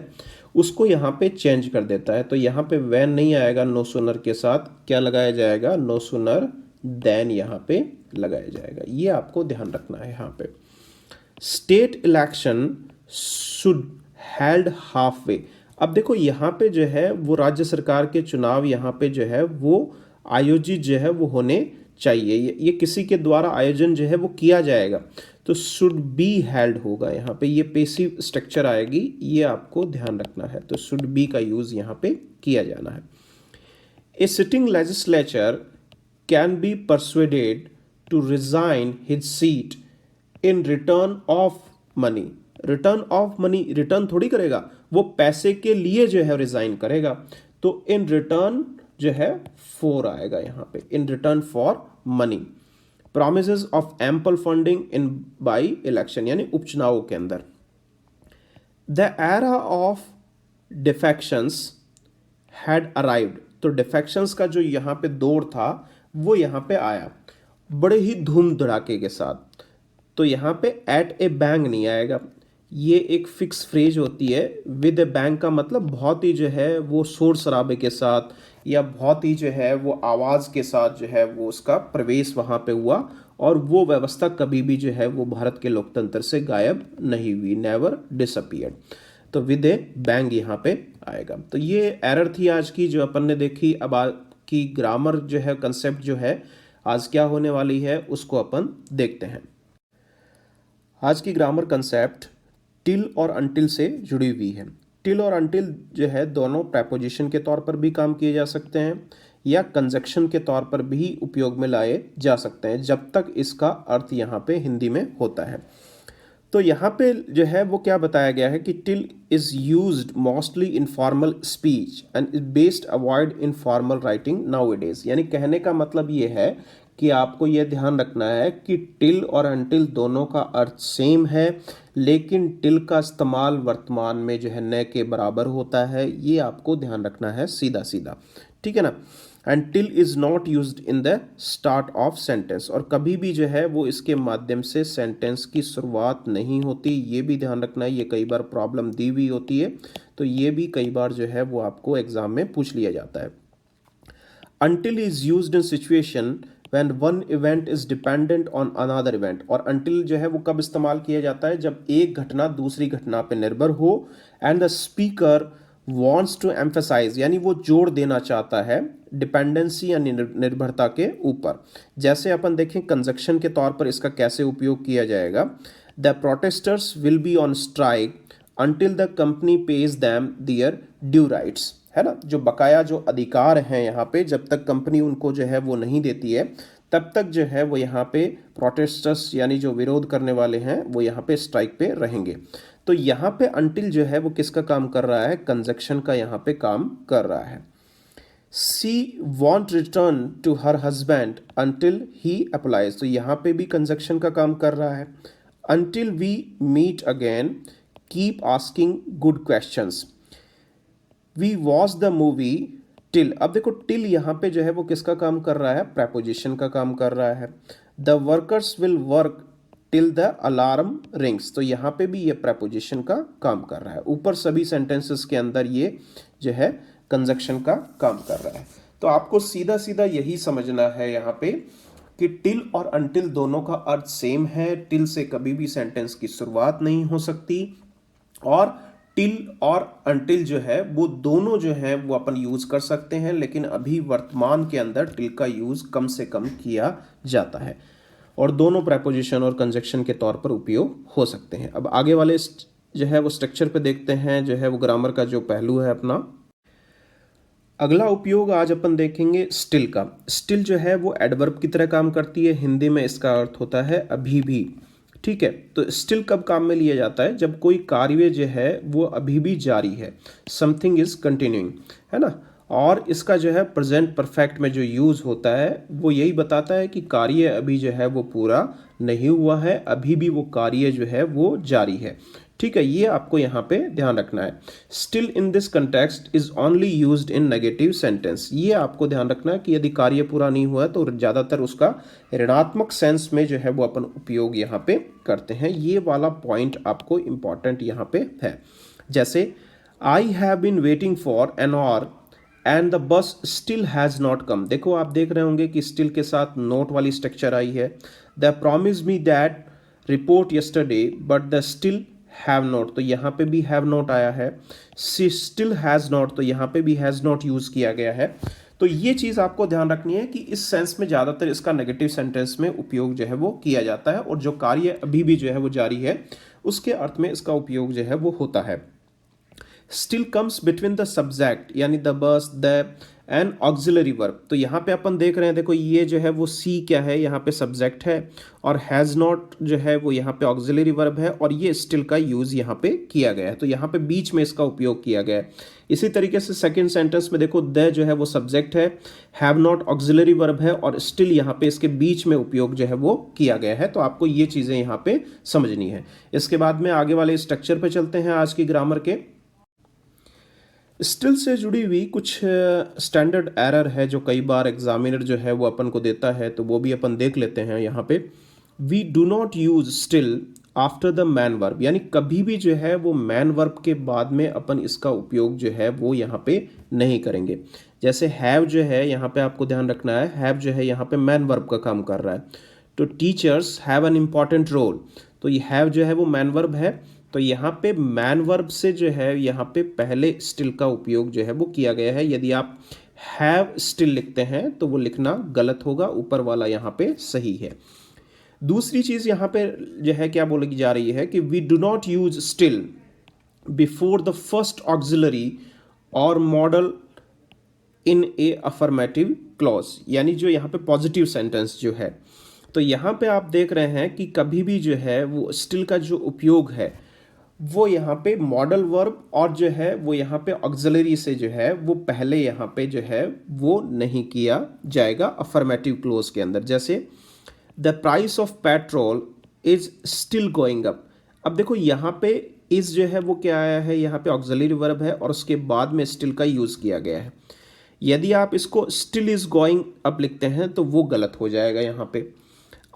उसको यहाँ पे चेंज कर देता है। तो यहाँ पे वैन नहीं आएगा, नो सूनर के साथ क्या लगाया जाएगा, नो सूनर देन यहाँ पे लगाया जाएगा। ये आपको ध्यान रखना है। यहाँ पे state election should held half way. अब देखो यहाँ पे जो है वो राज्य सरकार के चुनाव यहाँ पे जो है वो आयोजित जो है वो होने चाहिए, ये किसी के द्वारा आयोजन जो है वो किया जाएगा, तो शुड बी हेल्ड होगा यहाँ पे, ये पेसिव स्ट्रक्चर आएगी, ये आपको ध्यान रखना है। तो शुड बी का यूज यहाँ पे किया जाना है। A sitting legislature can be persuaded to resign his seat in return of money. Return of money, return थोड़ी करेगा, वो पैसे के लिए जो है रिजाइन करेगा, तो इन रिटर्न जो है फॉर आएगा यहाँ पे, in return for money. Promises of ample funding in by election, यानी उपचुनावों के अंदर। The era of defections had arrived, तो डिफेक्शंस का जो यहाँ पे दौर था वो यहाँ पे आया बड़े ही धूम धड़ाके के साथ। तो यहाँ पे एट ए बैंग नहीं आएगा, ये एक फिक्स फ्रेज होती है। विद ए बैंग का मतलब बहुत ही जो है वो शोर शराबे के साथ या बहुत ही जो है वो आवाज़ के साथ जो है वो उसका प्रवेश वहाँ पे हुआ, और वो व्यवस्था कभी भी जो है वो भारत के लोकतंत्र से गायब नहीं हुई, नेवर डिसअपियर्ड। तो विद ए बैंग यहाँ पे आएगा। तो ये एरर थी आज की जो अपन ने देखी। अब आज की ग्रामर जो है कंसेप्ट जो है आज क्या होने वाली है उसको अपन देखते हैं। आज की ग्रामर कंसेप्ट टिल और अनटिल से जुड़ी हुई है। टिल और अनटिल जो है दोनों प्रेपोजिशन के तौर पर भी काम किए जा सकते हैं या कंजक्शन के तौर पर भी उपयोग में लाए जा सकते हैं, जब तक इसका अर्थ यहाँ पे हिंदी में होता है। तो यहाँ पे जो है वो क्या बताया गया है कि till is used mostly in formal speech and is based avoid in formal writing nowadays. यानी कहने का मतलब ये है कि आपको ये ध्यान रखना है कि टिल और अनटिल दोनों का अर्थ सेम है, लेकिन टिल का इस्तेमाल वर्तमान में जो है न के बराबर होता है, ये आपको ध्यान रखना है सीधा सीधा, ठीक है ना। And till is not used in the start of sentence, और कभी भी जो है वो इसके माध्यम से सेंटेंस की शुरुआत नहीं होती, ये भी ध्यान रखना है। ये कई बार प्रॉब्लम दी हुई होती है, तो ये भी कई बार जो है वो आपको एग्जाम में पूछ लिया जाता है। Until is used in situation when one event is dependent on another event, और until जो है वो कब इस्तेमाल किया जाता है, जब एक घटना दूसरी घटना पे निर्भर हो। and the speaker wants to emphasize, यानी वो जोर देना चाहता है डिपेंडेंसी या निर्भरता के ऊपर। जैसे अपन देखें कंजक्शन के तौर पर इसका कैसे उपयोग किया जाएगा। the protesters will be on strike until the company pays them their due rights, है ना। जो बकाया जो अधिकार हैं यहाँ पे, जब तक कंपनी उनको जो है वो नहीं देती है तब तक जो है वो यहाँ पे प्रोटेस्टर्स यानी जो विरोध करने वाले हैं वो यहाँ पे स्ट्राइक पे रहेंगे। तो यहाँ पे अनटिल जो है वो किसका काम कर रहा है, कंजक्शन का यहाँ पे काम कर रहा है। She want return to her husband until he applies, तो यहाँ पे भी कंजक्शन का काम कर रहा है। Until we meet again keep asking good questions, we watch the movie till. अब देखो टिल यहाँ पे जो है वो किसका काम कर रहा है, प्रेपोजिशन का काम कर रहा है। The workers will work till the alarm rings, तो यहाँ पे भी ये प्रेपोजिशन का काम कर रहा है। ऊपर सभी सेंटेंसेस के अंदर ये जो है कंजक्शन का काम कर रहा है। तो आपको सीधा सीधा यही समझना है यहाँ पे कि टिल और अनटिल दोनों का अर्थ सेम है। टिल से कभी भी सेंटेंस की शुरुआत नहीं हो सकती, और टिल और अनटिल जो है वो दोनों जो है वो अपन यूज कर सकते हैं, लेकिन अभी वर्तमान के अंदर टिल का यूज कम से कम किया जाता है, और दोनों प्रेपोजिशन और कंजक्शन के तौर पर उपयोग हो सकते हैं। अब आगे वाले जो है वो स्ट्रक्चर पे देखते हैं, जो है वो ग्रामर का जो पहलू है अपना। अगला उपयोग आज अपन देखेंगे स्टिल का। स्टिल जो है वो एडवर्ब की तरह काम करती है। हिंदी में इसका अर्थ होता है अभी भी। ठीक है, तो स्टिल कब काम में लिया जाता है? जब कोई कार्य जो है वो अभी भी जारी है, समथिंग इज कंटिन्यूइंग, है ना। और इसका जो है प्रेजेंट परफेक्ट में जो यूज़ होता है वो यही बताता है कि कार्य अभी जो है वो पूरा नहीं हुआ है, अभी भी वो कार्य जो है वो जारी है। ठीक है, ये आपको यहाँ पे ध्यान रखना है। Still in this context is only used in negative sentence. ये आपको ध्यान रखना है कि यदि कार्य पूरा नहीं हुआ है तो ज़्यादातर उसका ऋणात्मक सेंस में जो है वो अपन उपयोग यहाँ पे करते हैं। ये वाला पॉइंट आपको इम्पॉर्टेंट यहाँ पे है। जैसे I have been waiting for an hour and the bus still has not come. देखो आप देख रहे होंगे कि स्टिल के साथ नोट वाली स्ट्रक्चर आई है। The promise me that report yesterday but the still have not, तो यहाँ पे भी हैव नॉट आया है। सी स्टिल हैज़ नॉट, तो यहाँ पे भी हैज़ नॉट यूज़ किया गया है। तो ये चीज़ आपको ध्यान रखनी है कि इस सेंस में ज़्यादातर इसका नेगेटिव सेंटेंस में उपयोग जो है वो किया जाता है, और जो कार्य अभी भी जो है वो जारी है उसके अर्थ में इसका उपयोग जो है वो होता है। Still comes between the subject यानी the bus the and auxiliary verb. तो यहाँ पे अपन देख रहे हैं, देखो ये जो है वो सी क्या है, यहाँ पे सब्जेक्ट है, और हैज़ नॉट जो है वो यहाँ पे ऑक्सिलरी वर्ब है, और ये स्टिल का यूज़ यहाँ पे किया गया है। तो यहाँ पे बीच में इसका उपयोग किया गया है। इसी तरीके से सेकंड सेंटेंस में देखो द जो है वो सब्जेक्ट है, हैव नॉट ऑक्सिलरी वर्ब है, और स्टिल यहाँ पे इसके बीच में उपयोग जो है वो किया गया है। तो आपको ये चीज़ें यहाँ पे समझनी है। इसके बाद में आगे वाले स्ट्रक्चर पे चलते हैं आज की ग्रामर के। स्टिल से जुड़ी हुई कुछ स्टैंडर्ड एरर है जो कई बार एग्जामिनर जो है वो अपन को देता है, तो वो भी अपन देख लेते हैं यहाँ पे। We do not use still after the main verb, यानी कभी भी जो है वो मैन वर्ब के बाद में अपन इसका उपयोग जो है वो यहाँ पे नहीं करेंगे। जैसे हैव जो है यहाँ पे आपको ध्यान रखना है, हैव जो है यहाँ पे मैन वर्ब का काम कर रहा है। तो teachers have an important role, तो ये हैव जो है वो मैन वर्ब है। तो यहाँ पे मैन वर्ब से जो है यहाँ पे पहले स्टिल का उपयोग जो है वो किया गया है। यदि आप हैव स्टिल लिखते हैं तो वो लिखना गलत होगा, ऊपर वाला यहाँ पे सही है। दूसरी चीज़ यहाँ पे जो है क्या बोली जा रही है कि we do not use still before the first auxiliary और modal in a affirmative clause, यानी जो यहाँ पे पॉजिटिव सेंटेंस जो है। तो यहाँ पे आप देख रहे हैं कि कभी भी जो है वो स्टिल का जो उपयोग है वो यहाँ पे मॉडल वर्ब और जो है वो यहाँ पे ऑक्सिलरी से जो है वो पहले यहाँ पे जो है वो नहीं किया जाएगा अफर्मेटिव क्लोज के अंदर। जैसे the price of petrol is still going up. अब देखो यहाँ पे इज जो है वो क्या आया है, यहाँ पे ऑक्सिलरी वर्ब है और उसके बाद में स्टिल का यूज़ किया गया है। यदि आप इसको स्टिल इज गोइंग अप लिखते हैं तो वो गलत हो जाएगा यहाँ पे।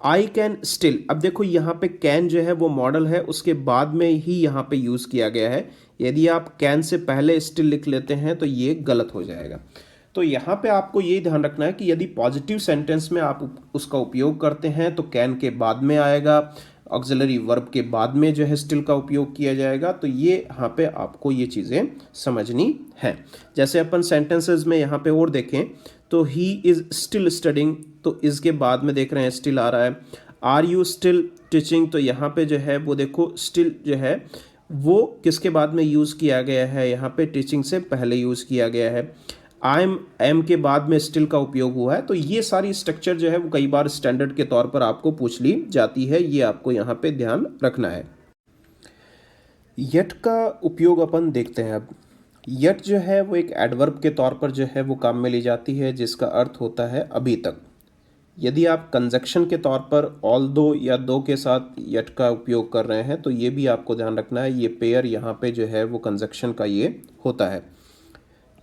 आई कैन स्टिल, अब देखो यहाँ पे कैन जो है वो मॉडल है, उसके बाद में ही यहाँ पे यूज़ किया गया है। यदि आप कैन से पहले स्टिल लिख लेते हैं तो ये गलत हो जाएगा। तो यहाँ पे आपको ये ध्यान रखना है कि यदि पॉजिटिव सेंटेंस में आप उसका उपयोग करते हैं तो कैन के बाद में आएगा, ऑक्सिलरी वर्ब के बाद में जो है स्टिल का उपयोग किया जाएगा। तो ये यहाँ पे आपको ये चीज़ें समझनी है। जैसे अपन सेंटेंसेस में यहाँ पे और देखें तो ही इज़ स्टिल स्टडिंग, तो इसके बाद में देख रहे हैं स्टिल आ रहा है। आर यू स्टिल टीचिंग, तो यहाँ पे जो है वो देखो स्टिल जो है वो किसके बाद में यूज़ किया गया है, यहाँ पे टीचिंग से पहले यूज़ किया गया है। आई एम के बाद में स्टिल का उपयोग हुआ है। तो ये सारी स्ट्रक्चर जो है वो कई बार स्टैंडर्ड के तौर पर आपको पूछ ली जाती है, ये आपको यहाँ पे ध्यान रखना है। यट का उपयोग अपन देखते हैं अब। यट जो है वो एक एडवर्ब के तौर पर जो है वो काम में ली जाती है, जिसका अर्थ होता है अभी तक। यदि आप कंजक्शन के तौर पर ऑल दो या दो के साथ यट का उपयोग कर रहे हैं तो ये भी आपको ध्यान रखना है, ये पेयर यहाँ पे जो है वो कंजक्शन का ये होता है।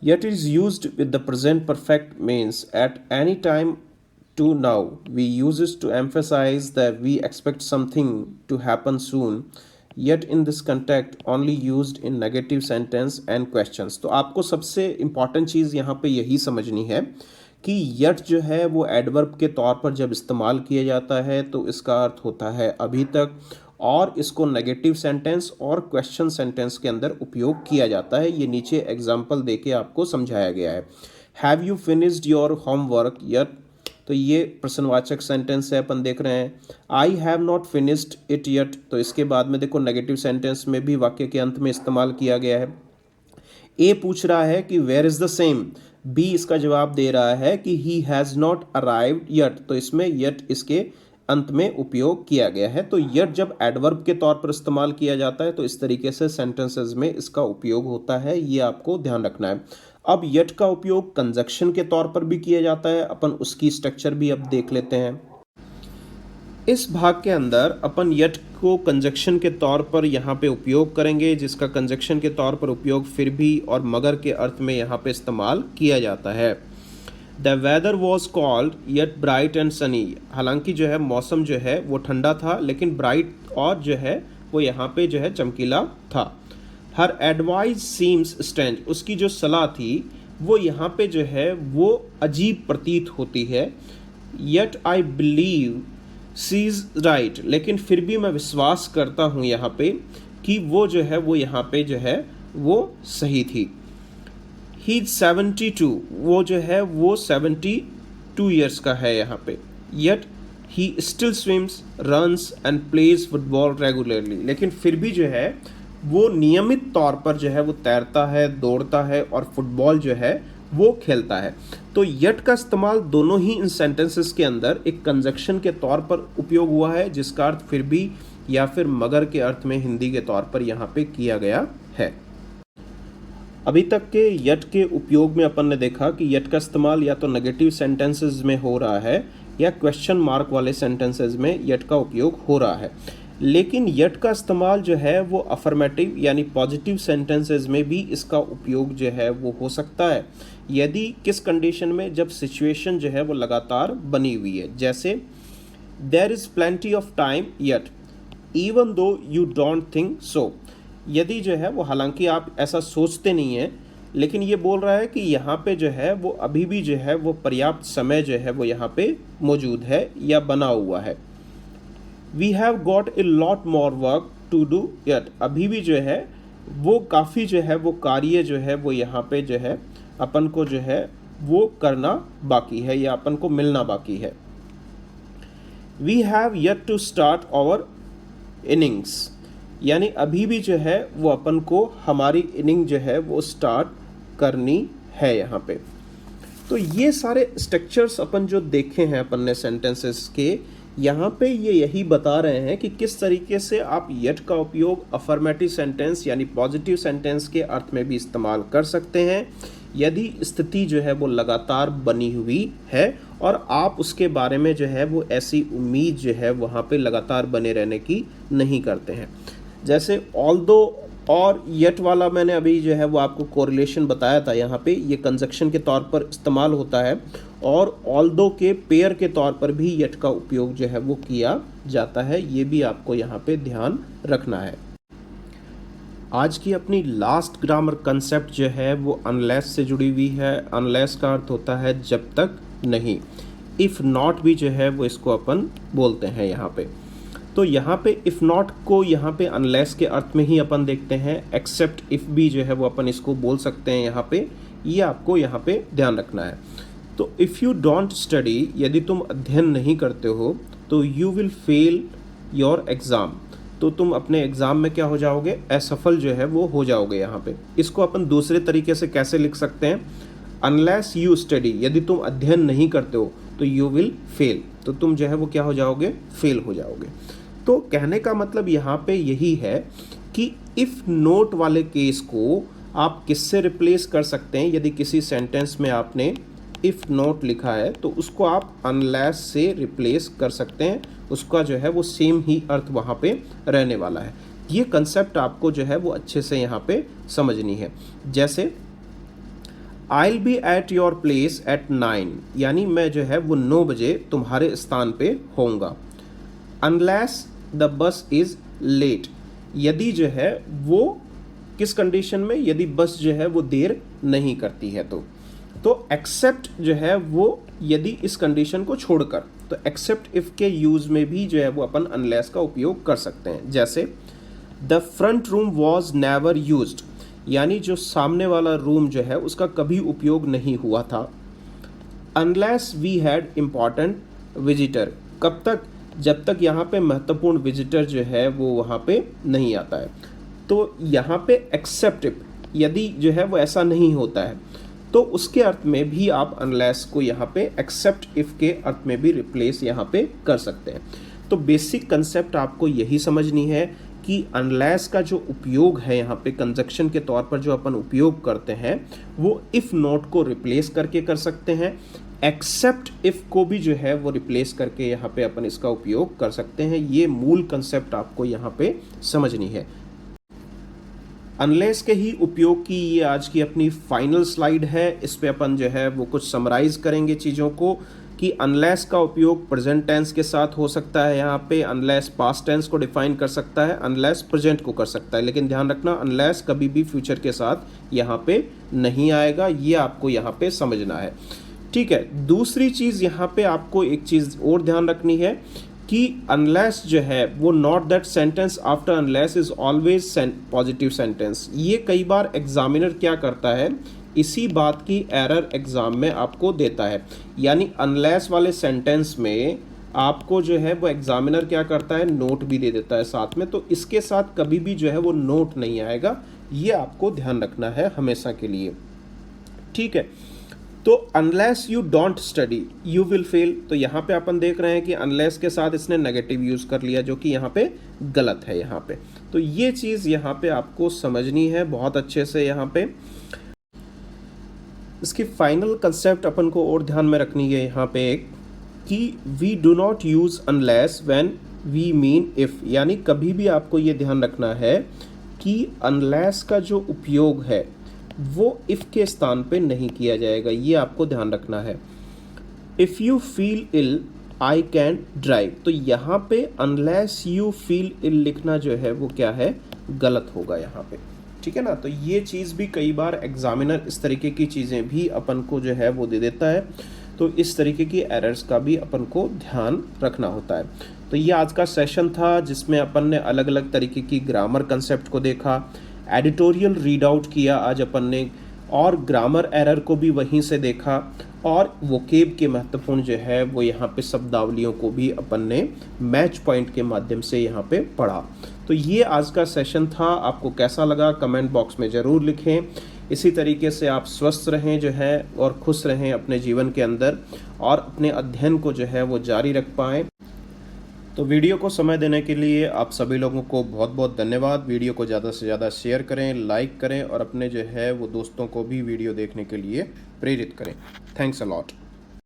Yet is used with the present perfect means at any time to now. We use it to emphasize that we expect something to happen soon. Yet in this context only used in negative sentence and questions. तो आपको सबसे इम्पॉर्टेंट चीज़ यहाँ पे यही समझनी है कि yet जो है वो एडवर्ब के तौर पर जब इस्तेमाल किया जाता है तो इसका अर्थ होता है अभी तक, और इसको नेगेटिव सेंटेंस और क्वेश्चन सेंटेंस के अंदर उपयोग किया जाता है। ये नीचे एग्जाम्पल देके आपको समझाया गया है। Have you finished your homework yet, तो ये प्रश्नवाचक सेंटेंस है, अपन देख रहे हैं। I have not finished it yet, तो इसके बाद में देखो नेगेटिव सेंटेंस में भी वाक्य के अंत में इस्तेमाल किया गया है। ए पूछ रहा है कि where is the Sam, B इसका जवाब दे रहा है कि he has not arrived yet, तो इसमें येट इसके अंत में उपयोग किया गया है। तो येट जब एडवर्ब के तौर पर इस्तेमाल किया जाता है तो इस तरीके से सेंटेंसेस में इसका उपयोग होता है, ये आपको ध्यान रखना है। अब येट का उपयोग कंजक्शन के तौर पर भी किया जाता है, अपन उसकी स्ट्रक्चर भी अब देख लेते हैं। इस भाग के अंदर अपन येट को कंजक्शन के तौर पर यहाँ पे उपयोग करेंगे, जिसका कंजक्शन के तौर पर उपयोग फिर भी और मगर के अर्थ में यहाँ पे इस्तेमाल किया जाता है। The weather was cold yet bright and sunny, हालांकि जो है मौसम जो है वो ठंडा था लेकिन ब्राइट और जो है वो यहाँ पे जो है चमकीला था। हर एडवाइस सीम्स स्ट्रेंज, उसकी जो सलाह थी वो यहाँ पे जो है वो अजीब प्रतीत होती है। Yet I believe she is right, लेकिन फिर भी मैं विश्वास करता हूँ यहाँ पे कि वो जो है वो यहाँ पे जो है वो सही थी। ही 72, वो जो है वो 72 ईयर्स का है यहाँ पे। Yet he still swims, runs and plays football regularly, लेकिन फिर भी जो है वो नियमित तौर पर जो है वो तैरता है, दौड़ता है और फुटबॉल जो है वो खेलता है। तो येट का इस्तेमाल दोनों ही इन सेंटेंसेस के अंदर एक कंजक्शन के तौर पर उपयोग हुआ है, जिसका अर्थ फिर भी या फिर मगर के अर्थ में हिंदी के तौर पर यहाँ पे किया गया है। अभी तक के येट के उपयोग में अपन ने देखा कि येट का इस्तेमाल या तो नेगेटिव सेंटेंसेस में हो रहा है या क्वेश्चन मार्क वाले सेंटेंसेस में येट का उपयोग हो रहा है, लेकिन येट का इस्तेमाल जो है वो अफर्मेटिव यानी पॉजिटिव सेंटेंसेस में भी इसका उपयोग जो है वो हो सकता है। यदि किस कंडीशन में, जब सिचुएशन जो है वो लगातार बनी हुई है, जैसे there is plenty of time yet even though you don't think so, यदि जो है वो हालांकि आप ऐसा सोचते नहीं हैं, लेकिन ये बोल रहा है कि यहाँ पे जो है वो अभी भी जो है वो पर्याप्त समय जो है वो यहाँ पे मौजूद है या बना हुआ है। We have got a lot more work to do yet, अभी भी जो है वो काफ़ी जो है वो कार्य जो है वो यहाँ पे जो है अपन को जो है वो करना बाकी है या अपन को मिलना बाकी है। We have yet to start our innings, यानी अभी भी जो है वो अपन को हमारी इनिंग जो है वो स्टार्ट करनी है यहाँ पे। तो ये सारे स्ट्रक्चर्स अपन जो देखे हैं अपन ने सेंटेंसेस के, यहाँ पे ये यही बता रहे हैं कि किस तरीके से आप येट का उपयोग अफर्मेटिव सेंटेंस यानी पॉजिटिव सेंटेंस के अर्थ में भी इस्तेमाल कर सकते हैं, यदि स्थिति जो है वो लगातार बनी हुई है और आप उसके बारे में जो है वो ऐसी उम्मीद जो है वहाँ पे लगातार बने रहने की नहीं करते हैं। जैसे ऑल्दो और येट वाला मैंने अभी जो है वो आपको कोरिलेशन बताया था, यहाँ पे ये कंजक्शन के तौर पर इस्तेमाल होता है और ऑल्दो के पेयर के तौर पर भी येट का उपयोग जो है वो किया जाता है, ये भी आपको यहाँ पे ध्यान रखना है। आज की अपनी लास्ट ग्रामर कंसेप्ट जो है वो अनलेस से जुड़ी हुई है। अनलेस का अर्थ होता है जब तक नहीं, इफ़ नॉट भी जो है वो इसको अपन बोलते हैं यहाँ पे। तो यहाँ पे इफ़ नॉट को यहाँ पे अनलेस के अर्थ में ही अपन देखते हैं, एक्सेप्ट इफ़ भी जो है वो अपन इसको बोल सकते हैं यहाँ पे, ये आपको यहाँ पे ध्यान रखना है। तो इफ़ यू डोंट स्टडी, यदि तुम अध्ययन नहीं करते हो तो you will fail your exam, तो तुम अपने एग्ज़ाम में क्या हो जाओगे, असफल जो है वो हो जाओगे। यहाँ पे इसको अपन दूसरे तरीके से कैसे लिख सकते हैं, अनलेस यू स्टडी, यदि तुम अध्ययन नहीं करते हो तो यू विल फेल, तो तुम जो है वो क्या हो जाओगे, फेल हो जाओगे। तो कहने का मतलब यहाँ पे यही है कि इफ़ नोट वाले केस को आप किससे रिप्लेस कर सकते हैं, यदि किसी सेंटेंस में आपने इफ़ नोट लिखा है तो उसको आप अनलेस से रिप्लेस कर सकते हैं, उसका जो है वो सेम ही अर्थ वहाँ पे रहने वाला है। ये कंसेप्ट आपको जो है वो अच्छे से यहाँ पे समझनी है। जैसे I'll be at your place at 9, यानी मैं जो है वो 9 बजे तुम्हारे स्थान पे होऊंगा। Unless the bus is late, यदि जो है वो किस कंडीशन में, यदि बस जो है वो देर नहीं करती है तो एक्सेप्ट जो है वो यदि इस कंडीशन को छोड़कर, तो एक्सेप्ट इफ़ के यूज़ में भी जो है वो अपन अनलेस का उपयोग कर सकते हैं। जैसे the front room was never used, यानी जो सामने वाला रूम जो है उसका कभी उपयोग नहीं हुआ था। Unless we had important visitor, कब तक, जब तक यहाँ पे महत्वपूर्ण विजिटर जो है वो वहाँ पे नहीं आता है। तो यहाँ पे एक्सेप्ट इफ, यदि जो है वो ऐसा नहीं होता है तो उसके अर्थ में भी आप अनलेस को यहाँ पे एक्सेप्ट इफ के अर्थ में भी रिप्लेस यहाँ पे कर सकते हैं। तो बेसिक कंसेप्ट आपको यही समझनी है कि अनलेस का जो उपयोग है यहाँ पे कंजक्शन के तौर पर जो अपन उपयोग करते हैं वो इफ नोट को रिप्लेस करके कर सकते हैं, एक्सेप्ट इफ को भी जो है वो रिप्लेस करके यहाँ पे अपन इसका उपयोग कर सकते हैं। ये मूल कंसेप्ट आपको यहाँ पे समझनी है। अनलेस के ही उपयोग की ये आज की अपनी फाइनल स्लाइड है। इस पे अपन जो है वो कुछ समराइज करेंगे चीज़ों को कि अनलेस का उपयोग प्रेजेंट टेंस के साथ हो सकता है, यहाँ पे अनलेस पास्ट टेंस को डिफाइन कर सकता है, अनलेस प्रेजेंट को कर सकता है, लेकिन ध्यान रखना अनलेस कभी भी फ्यूचर के साथ यहाँ पे नहीं आएगा, ये आपको यहाँ पे समझना है। ठीक है, दूसरी चीज़ यहाँ पे आपको एक चीज़ और ध्यान रखनी है कि अनलेस जो है वो not that sentence after unless is always positive sentence. ये कई बार एग्जामिनर क्या करता है, इसी बात की एरर एग्जाम में आपको देता है, यानी अनलेस वाले सेंटेंस में आपको जो है वो एग्जामिनर क्या करता है, नोट भी दे देता है साथ में। तो इसके साथ कभी भी जो है वो नोट नहीं आएगा, ये आपको ध्यान रखना है हमेशा के लिए। ठीक है, तो unless you don't study you will fail, तो यहाँ पे अपन देख रहे हैं कि अनलेस के साथ इसने नेगेटिव यूज़ कर लिया जो कि यहाँ पे गलत है यहाँ पे। तो ये चीज़ यहाँ पे आपको समझनी है बहुत अच्छे से। यहाँ पे इसकी फाइनल कंसेप्ट अपन को और ध्यान में रखनी है यहाँ पे एक, कि we do not use unless when we mean if, यानी कभी भी आपको ये ध्यान रखना है कि अनलेस का जो उपयोग है वो इफ़ के स्थान पे नहीं किया जाएगा, ये आपको ध्यान रखना है। If you feel ill I can drive, तो यहाँ पे अनलेस यू फील इल लिखना जो है वो क्या है, गलत होगा यहाँ पे। ठीक है ना, तो ये चीज़ भी कई बार एग्जामिनर इस तरीके की चीज़ें भी अपन को जो है वो दे देता है, तो इस तरीके की एरर्स का भी अपन को ध्यान रखना होता है। तो ये आज का सेशन था जिसमें अपन ने अलग अलग तरीके की ग्रामर कंसेप्ट को देखा, एडिटोरियल रीड आउट किया आज अपन ने, और ग्रामर एरर को भी वहीं से देखा, और वोकेब के महत्वपूर्ण जो है वो यहाँ पे शब्दावलियों को भी अपन ने मैच पॉइंट के माध्यम से यहाँ पे पढ़ा। तो ये आज का सेशन था, आपको कैसा लगा कमेंट बॉक्स में ज़रूर लिखें। इसी तरीके से आप स्वस्थ रहें जो है और खुश रहें अपने जीवन के अंदर, और अपने अध्ययन को जो है वो जारी रख पाएँ। तो वीडियो को समय देने के लिए आप सभी लोगों को बहुत बहुत धन्यवाद। वीडियो को ज़्यादा से ज़्यादा शेयर करें, लाइक करें, और अपने जो है वो दोस्तों को भी वीडियो देखने के लिए प्रेरित करें। Thanks a lot.